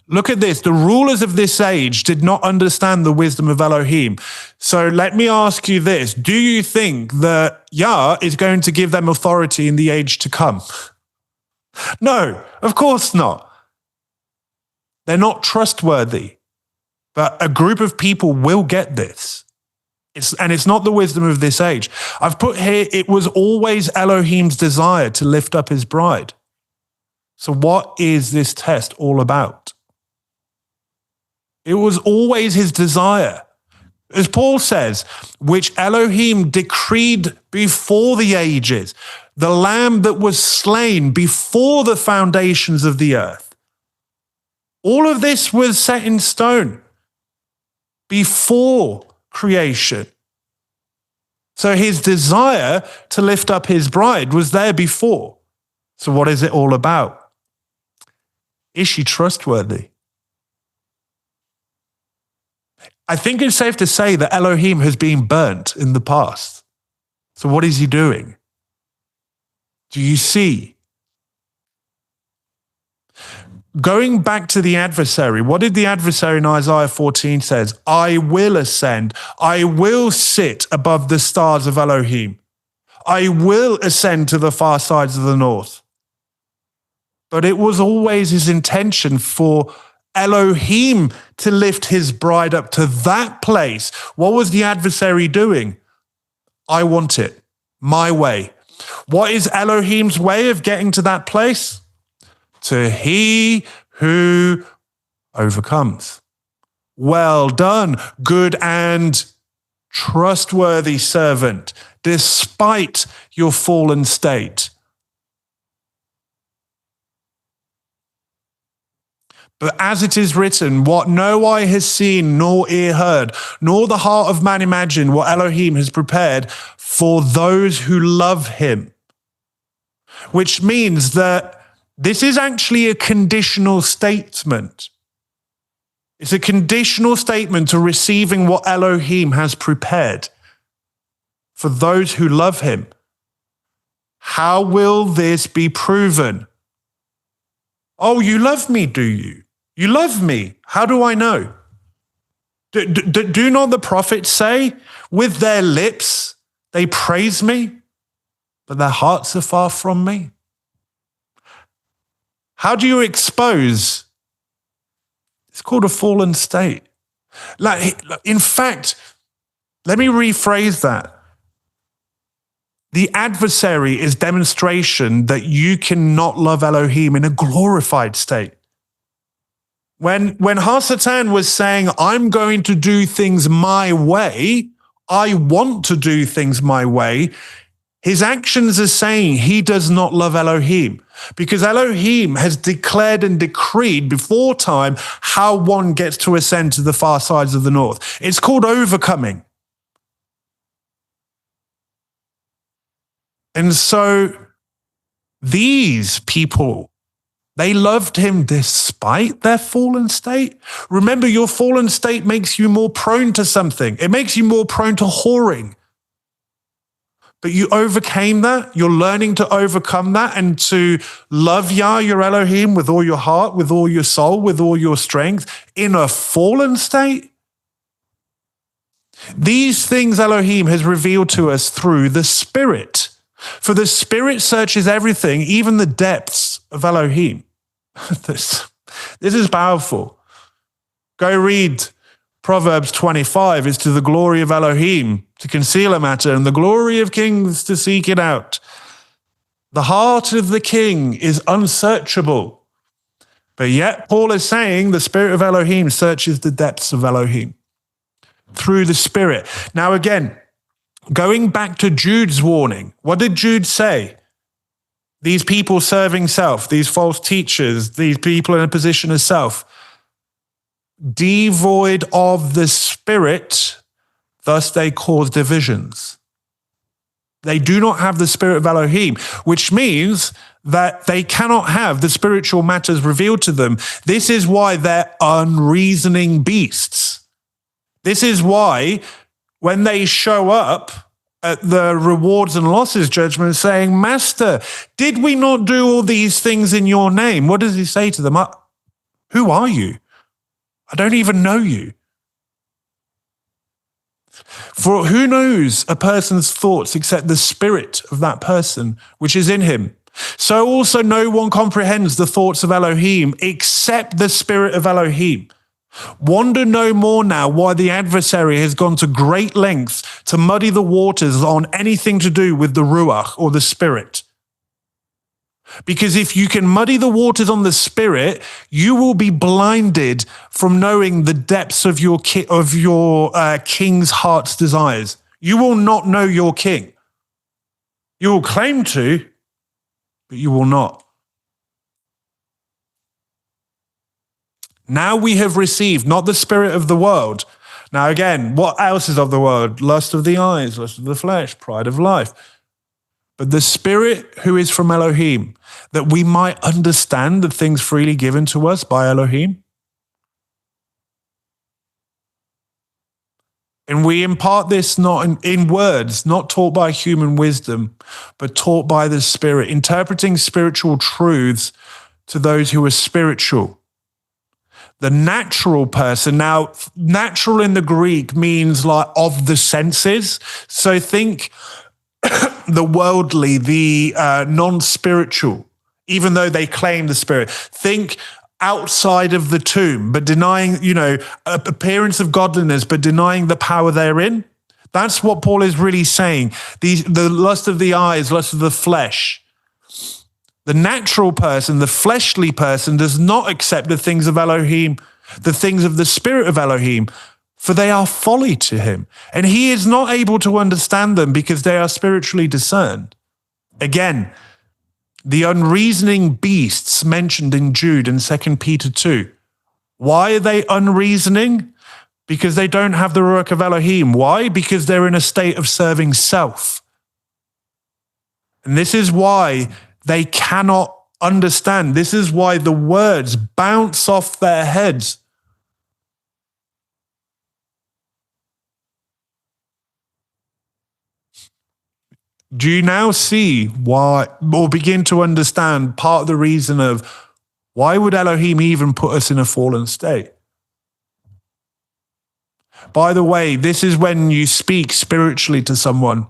look at this. The rulers of this age did not understand the wisdom of Elohim. So let me ask you this. Do you think that Yah is going to give them authority in the age to come? No, of course not. They're not trustworthy. But a group of people will get this. And it's not the wisdom of this age. I've put here, it was always Elohim's desire to lift up his bride. So what is this test all about? It was always his desire. As Paul says, which Elohim decreed before the ages, the lamb that was slain before the foundations of the earth. All of this was set in stone before creation. So his desire to lift up his bride was there before. So what is it all about? Is she trustworthy? I think it's safe to say that Elohim has been burnt in the past. So what is he doing? Do you see? Going back to the adversary, what did the adversary in Isaiah 14 says? I will ascend. I will sit above the stars of Elohim. I will ascend to the far sides of the north. But it was always his intention for Elohim to lift his bride up to that place. What was the adversary doing? I want it my way. What is Elohim's way of getting to that place? To he who overcomes. Well done, good and trustworthy servant, despite your fallen state. But as it is written, what no eye has seen, nor ear heard, nor the heart of man imagined, what Elohim has prepared for those who love him. Which means that this is actually a conditional statement. It's a conditional statement to receiving what Elohim has prepared for those who love him. How will this be proven? Oh, you love me, do you? You love me. How do I know? Do not the prophets say, with their lips they praise me, but their hearts are far from me? How do you expose? It's called a fallen state. In fact, let me rephrase that. The adversary is demonstration that you cannot love Elohim in a glorified state. When Hasatan was saying, I'm going to do things my way, I want to do things my way, his actions are saying he does not love Elohim, because Elohim has declared and decreed before time how one gets to ascend to the far sides of the north. It's called overcoming. And so these people, they loved him despite their fallen state. Remember, your fallen state makes you more prone to something. It makes you more prone to whoring. But you overcame that. You're learning to overcome that and to love Yah, your Elohim, with all your heart, with all your soul, with all your strength in a fallen state. These things Elohim has revealed to us through the Spirit. For the Spirit searches everything, even the depths of Elohim. This is powerful. Go read Proverbs 25. It's to the glory of Elohim to conceal a matter, and the glory of kings to seek it out. The heart of the king is unsearchable. But yet Paul is saying the Spirit of Elohim searches the depths of Elohim through the Spirit. Now again, going back to Jude's warning, what did Jude say? These people serving self, these false teachers, these people in a position of self, devoid of the Spirit, thus they cause divisions. They do not have the Spirit of Elohim, which means that they cannot have the spiritual matters revealed to them. This is why they're unreasoning beasts. This is why when they show up at the rewards and losses judgment saying, Master, did we not do all these things in your name? What does he say to them? Who are you? I don't even know you. For who knows a person's thoughts except the spirit of that person which is in him? So also no one comprehends the thoughts of Elohim except the spirit of Elohim. Wonder no more now why the adversary has gone to great lengths to muddy the waters on anything to do with the Ruach or the Spirit. Because if you can muddy the waters on the Spirit, you will be blinded from knowing the depths of your king's heart's desires. You will not know your king. You will claim to, but you will not. Now we have received not the spirit of the world. Now again, what else is of the world? Lust of the eyes, lust of the flesh, pride of life. But the Spirit who is from Elohim, that we might understand the things freely given to us by Elohim. And we impart this not in words, not taught by human wisdom, but taught by the Spirit, interpreting spiritual truths to those who are spiritual. The natural person, now natural in the Greek means like of the senses. So think the worldly, the non-spiritual, even though they claim the spirit. Think outside of the tomb, but denying, appearance of godliness, but denying the power therein. That's what Paul is really saying. The lust of the eyes, lust of the flesh. The natural person, the fleshly person, does not accept the things of Elohim, the things of the Spirit of Elohim, for they are folly to him. And he is not able to understand them because they are spiritually discerned. Again, the unreasoning beasts mentioned in Jude and 2 Peter 2. Why are they unreasoning? Because they don't have the Ruach of Elohim. Why? Because they're in a state of serving self. And this is why they cannot understand. This is why the words bounce off their heads. Do you now see why, or begin to understand part of the reason of why would Elohim even put us in a fallen state? By the way, this is when you speak spiritually to someone,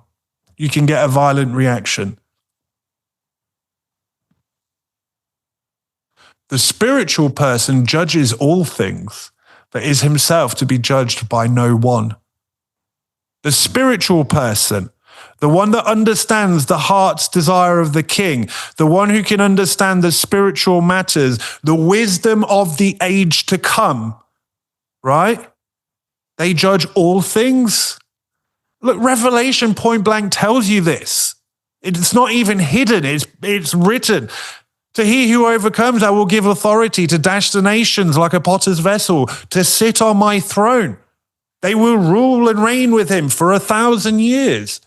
you can get a violent reaction. The spiritual person judges all things, but is himself to be judged by no one. The spiritual person, the one that understands the heart's desire of the king, the one who can understand the spiritual matters, the wisdom of the age to come, right? They judge all things. Look, Revelation point blank tells you this. It's not even hidden, it's written. To he who overcomes, I will give authority to dash the nations like a potter's vessel, to sit on my throne. They will rule and reign with him for 1,000 years.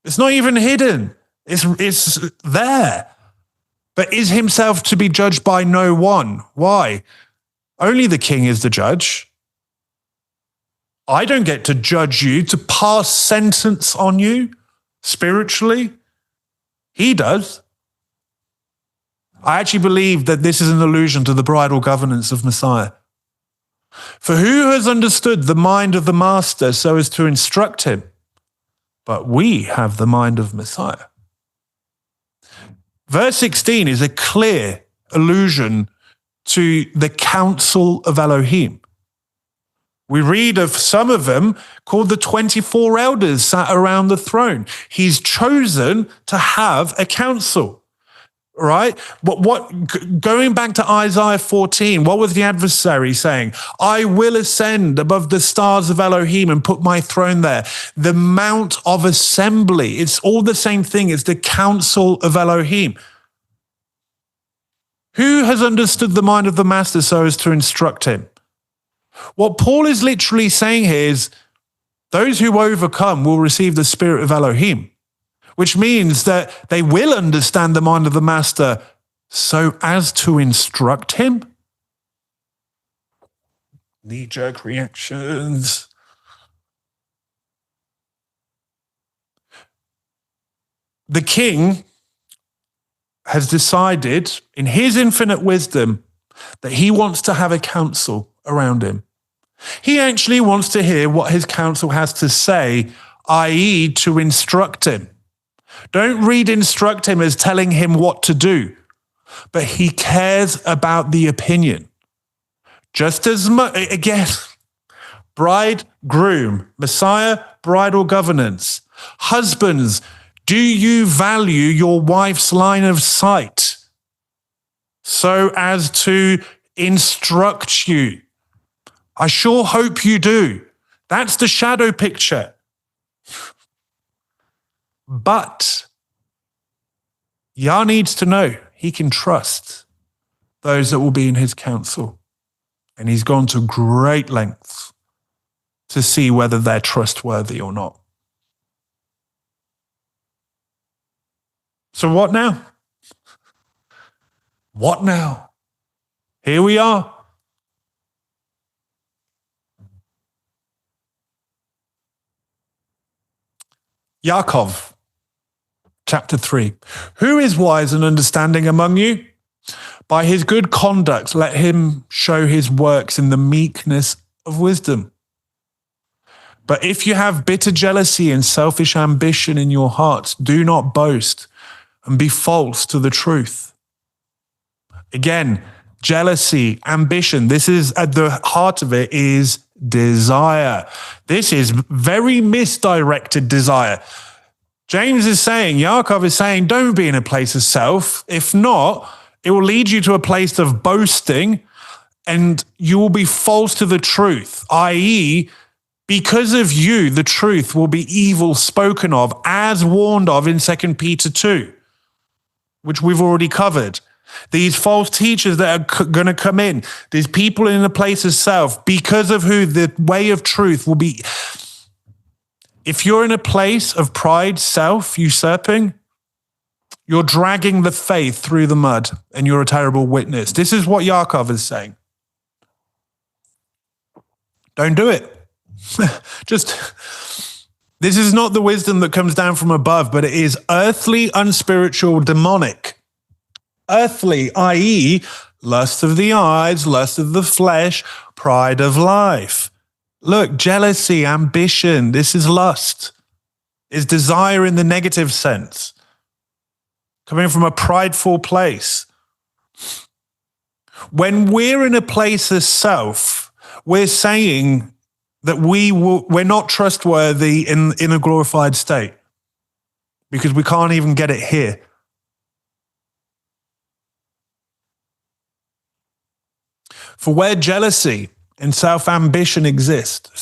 It's not even hidden. It's there. But is himself to be judged by no one? Why? Only the king is the judge. I don't get to judge you, to pass sentence on you spiritually. He does. I actually believe that this is an allusion to the bridal governance of Messiah. For who has understood the mind of the master so as to instruct him? But we have the mind of Messiah. Verse 16 is a clear allusion to the council of Elohim. We read of some of them called the 24 elders sat around the throne. He's chosen to have a council. Right? Going back to Isaiah 14, what was the adversary saying? I will ascend above the stars of Elohim and put my throne there. The mount of assembly. It's all the same thing. It's the council of Elohim. Who has understood the mind of the master so as to instruct him? What Paul is literally saying here is those who overcome will receive the spirit of Elohim, which means that they will understand the mind of the master so as to instruct him. Knee-jerk reactions. The king has decided in his infinite wisdom that he wants to have a council around him. He actually wants to hear what his council has to say, i.e., to instruct him. Don't read instruct him as telling him what to do, but he cares about the opinion. Just as much, again, bride, groom, Messiah, bridal governance. Husbands, do you value your wife's line of sight so as to instruct you? I sure hope you do. That's the shadow picture. But Yah needs to know he can trust those that will be in his council. And he's gone to great lengths to see whether they're trustworthy or not. So what now? What now? Here we are. Yaakov, chapter 3. Who is wise and understanding among you? By his good conduct, let him show his works in the meekness of wisdom. But if you have bitter jealousy and selfish ambition in your hearts, do not boast and be false to the truth. Again, jealousy, ambition, this is at the heart of it is desire. This is very misdirected desire. James is saying, Yaakov is saying, don't be in a place of self. If not, it will lead you to a place of boasting and you will be false to the truth, i.e., because of you, the truth will be evil spoken of, as warned of in 2 Peter 2, which we've already covered. These false teachers that are going to come in, these people in a place of self, because of who the way of truth will be. If you're in a place of pride, self, usurping, you're dragging the faith through the mud and you're a terrible witness. This is what Yaakov is saying. Don't do it. This is not the wisdom that comes down from above, but it is earthly, unspiritual, demonic. Earthly, i.e., lust of the eyes, lust of the flesh, pride of life. Look, jealousy, ambition, this is lust. Is desire in the negative sense. Coming from a prideful place. When we're in a place of self, we're saying that we're not trustworthy in a glorified state because we can't even get it here. For where jealousy and selfish ambition exists,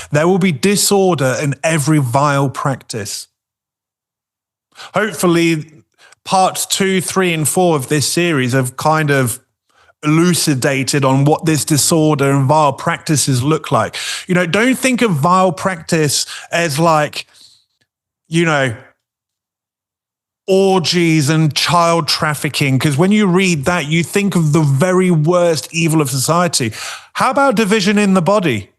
there will be disorder in every vile practice. Hopefully, parts 2, 3, and 4 of this series have kind of elucidated on what this disorder and vile practices look like. Don't think of vile practice as like, orgies and child trafficking, because when you read that, you think of the very worst evil of society. How about division in the body?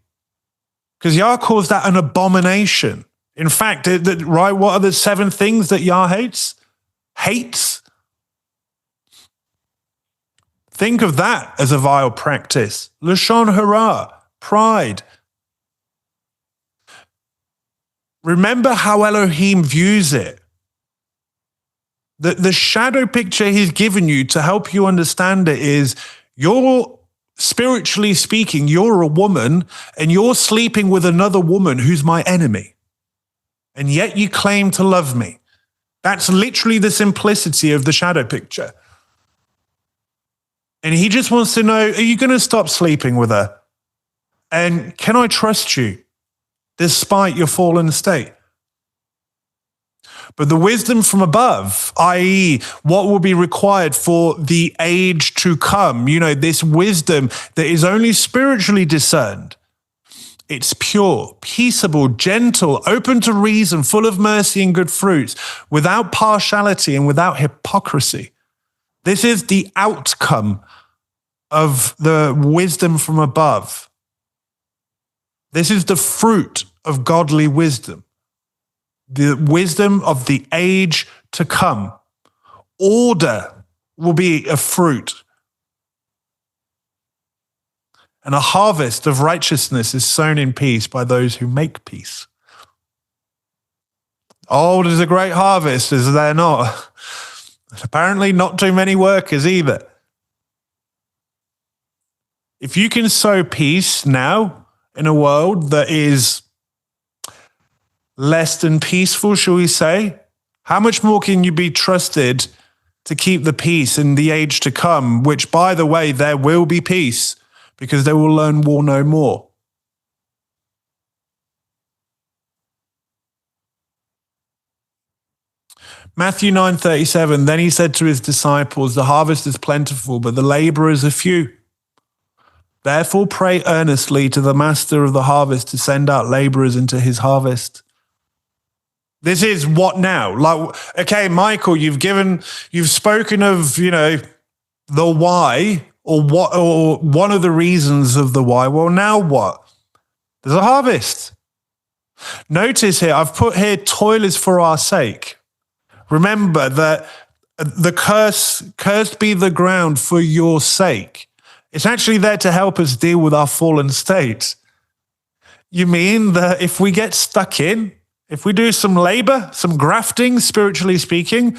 Because Yah calls that an abomination. In fact, right, what are the 7 things that Yah hates? Hates? Think of that as a vile practice. Lashon hara, pride. Remember how Elohim views it. The shadow picture he's given you to help you understand it is you're, spiritually speaking, you're a woman and you're sleeping with another woman who's my enemy. And yet you claim to love me. That's literally the simplicity of the shadow picture. And he just wants to know, are you going to stop sleeping with her? And can I trust you despite your fallen state? But the wisdom from above, i.e., what will be required for the age to come, this wisdom that is only spiritually discerned. It's pure, peaceable, gentle, open to reason, full of mercy and good fruits, without partiality and without hypocrisy. This is the outcome of the wisdom from above. This is the fruit of godly wisdom. the wisdom of the age to come. Order will be a fruit. And a harvest of righteousness is sown in peace by those who make peace. Oh, there's a great harvest, is there not? Apparently not too many workers either. If you can sow peace now in a world that is less than peaceful, shall we say, how much more can you be trusted to keep the peace in the age to come, which, by the way, there will be peace, because they will learn war no more. Matthew 9:37, then he said to his disciples, the harvest is plentiful, but the laborers are few. Therefore pray earnestly to the master of the harvest to send out laborers into his harvest. This is what now? Like, okay, Michael, you've spoken of, the why, or one of the reasons of the why. Well, now what? There's a harvest. Notice here, I've put here, toil is for our sake. Remember that the cursed be the ground for your sake. It's actually there to help us deal with our fallen state. You mean that if we get stuck in, if we do some labor, some grafting, spiritually speaking,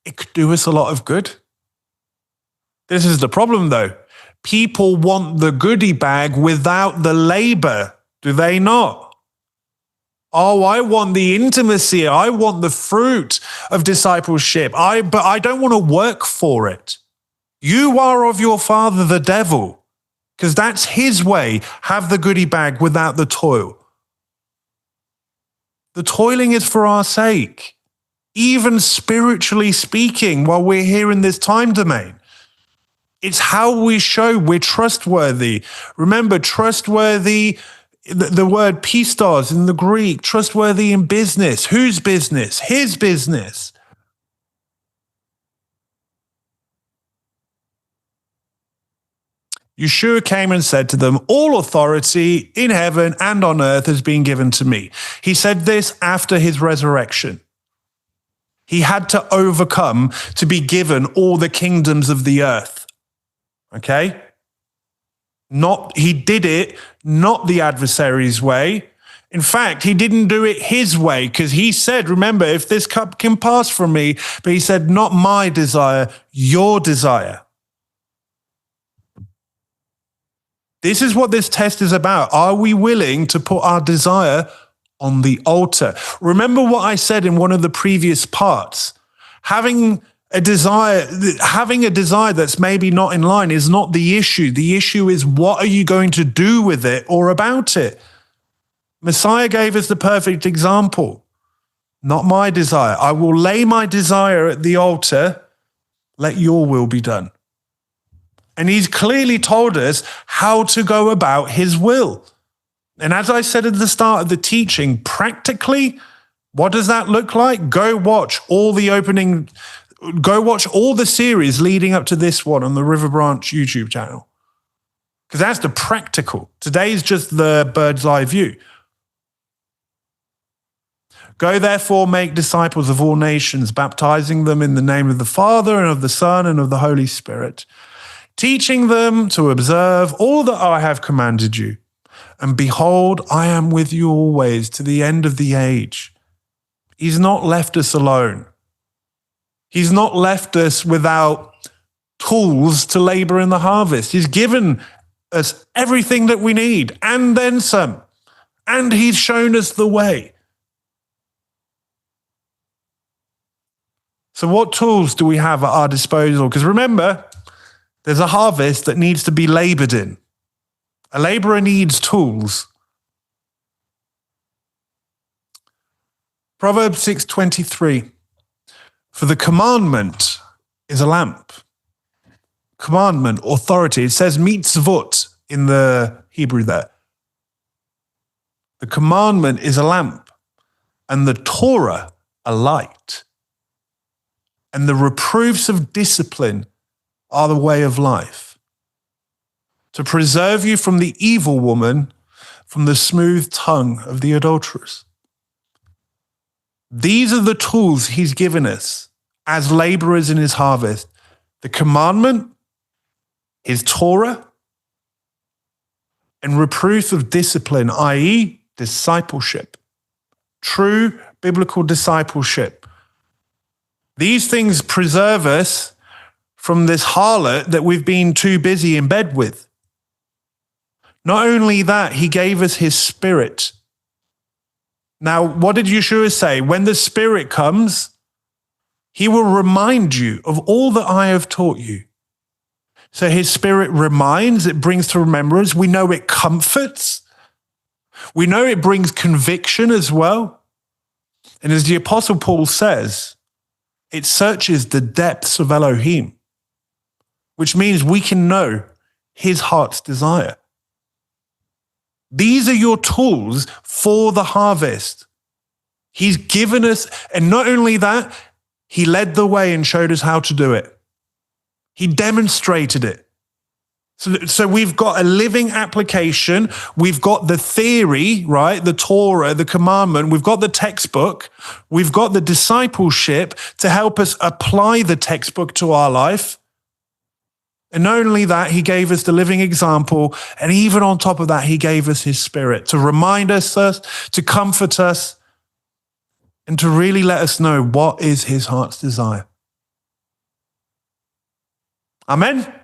it could do us a lot of good. This is the problem, though. People want the goodie bag without the labor, do they not? Oh, I want the intimacy. I want the fruit of discipleship. But I don't want to work for it. You are of your father, the devil, because that's his way. Have the goodie bag without the toil. The toiling is for our sake, even spiritually speaking, while we're here in this time domain. It's how we show we're trustworthy. Remember, trustworthy, the word pistos in the Greek, trustworthy in business. Whose business? His business. Yeshua came and said to them, all authority in heaven and on earth has been given to me. He said this after his resurrection. He had to overcome to be given all the kingdoms of the earth. Okay? He did it not the adversary's way. In fact, he didn't do it his way, because he said, remember, if this cup can pass from me, but he said, not my desire, your desire. This is what this test is about. Are we willing to put our desire on the altar? Remember what I said in one of the previous parts. Having a desire that's maybe not in line is not the issue. The issue is, what are you going to do with it or about it? Messiah gave us the perfect example. Not my desire. I will lay my desire at the altar. Let your will be done. And he's clearly told us how to go about his will. And as I said at the start of the teaching, practically, what does that look like? Go watch all the series leading up to this one on the River Branch YouTube channel. Because that's the practical. Today's just the bird's eye view. Go therefore, make disciples of all nations, baptizing them in the name of the Father and of the Son and of the Holy Spirit, teaching them to observe all that I have commanded you. And behold, I am with you always to the end of the age. He's not left us alone. He's not left us without tools to labor in the harvest. He's given us everything that we need and then some. And he's shown us the way. So what tools do we have at our disposal? Because remember, there's a harvest that needs to be labored in. A laborer needs tools. Proverbs 6:23. For the commandment is a lamp. Commandment, authority. It says mitzvot in the Hebrew there. The commandment is a lamp, and the Torah a light. And the reproofs of discipline are the way of life, to preserve you from the evil woman, from the smooth tongue of the adulteress. These are the tools he's given us as laborers in his harvest. The commandment, his Torah, and reproof of discipline, i.e., discipleship. True biblical discipleship. These things preserve us from this harlot that we've been too busy in bed with. Not only that, he gave us his spirit. Now, what did Yeshua say? When the Spirit comes, he will remind you of all that I have taught you. So his Spirit reminds, it brings to remembrance. We know it comforts. We know it brings conviction as well. And as the Apostle Paul says, it searches the depths of Elohim, which means we can know his heart's desire. These are your tools for the harvest. He's given us, and not only that, he led the way and showed us how to do it. He demonstrated it. So we've got a living application. We've got the theory, right? The Torah, the commandment. We've got the textbook. We've got the discipleship to help us apply the textbook to our life. And not only that, he gave us the living example. And even on top of that, he gave us his Spirit to remind us, to comfort us, and to really let us know what is his heart's desire. Amen.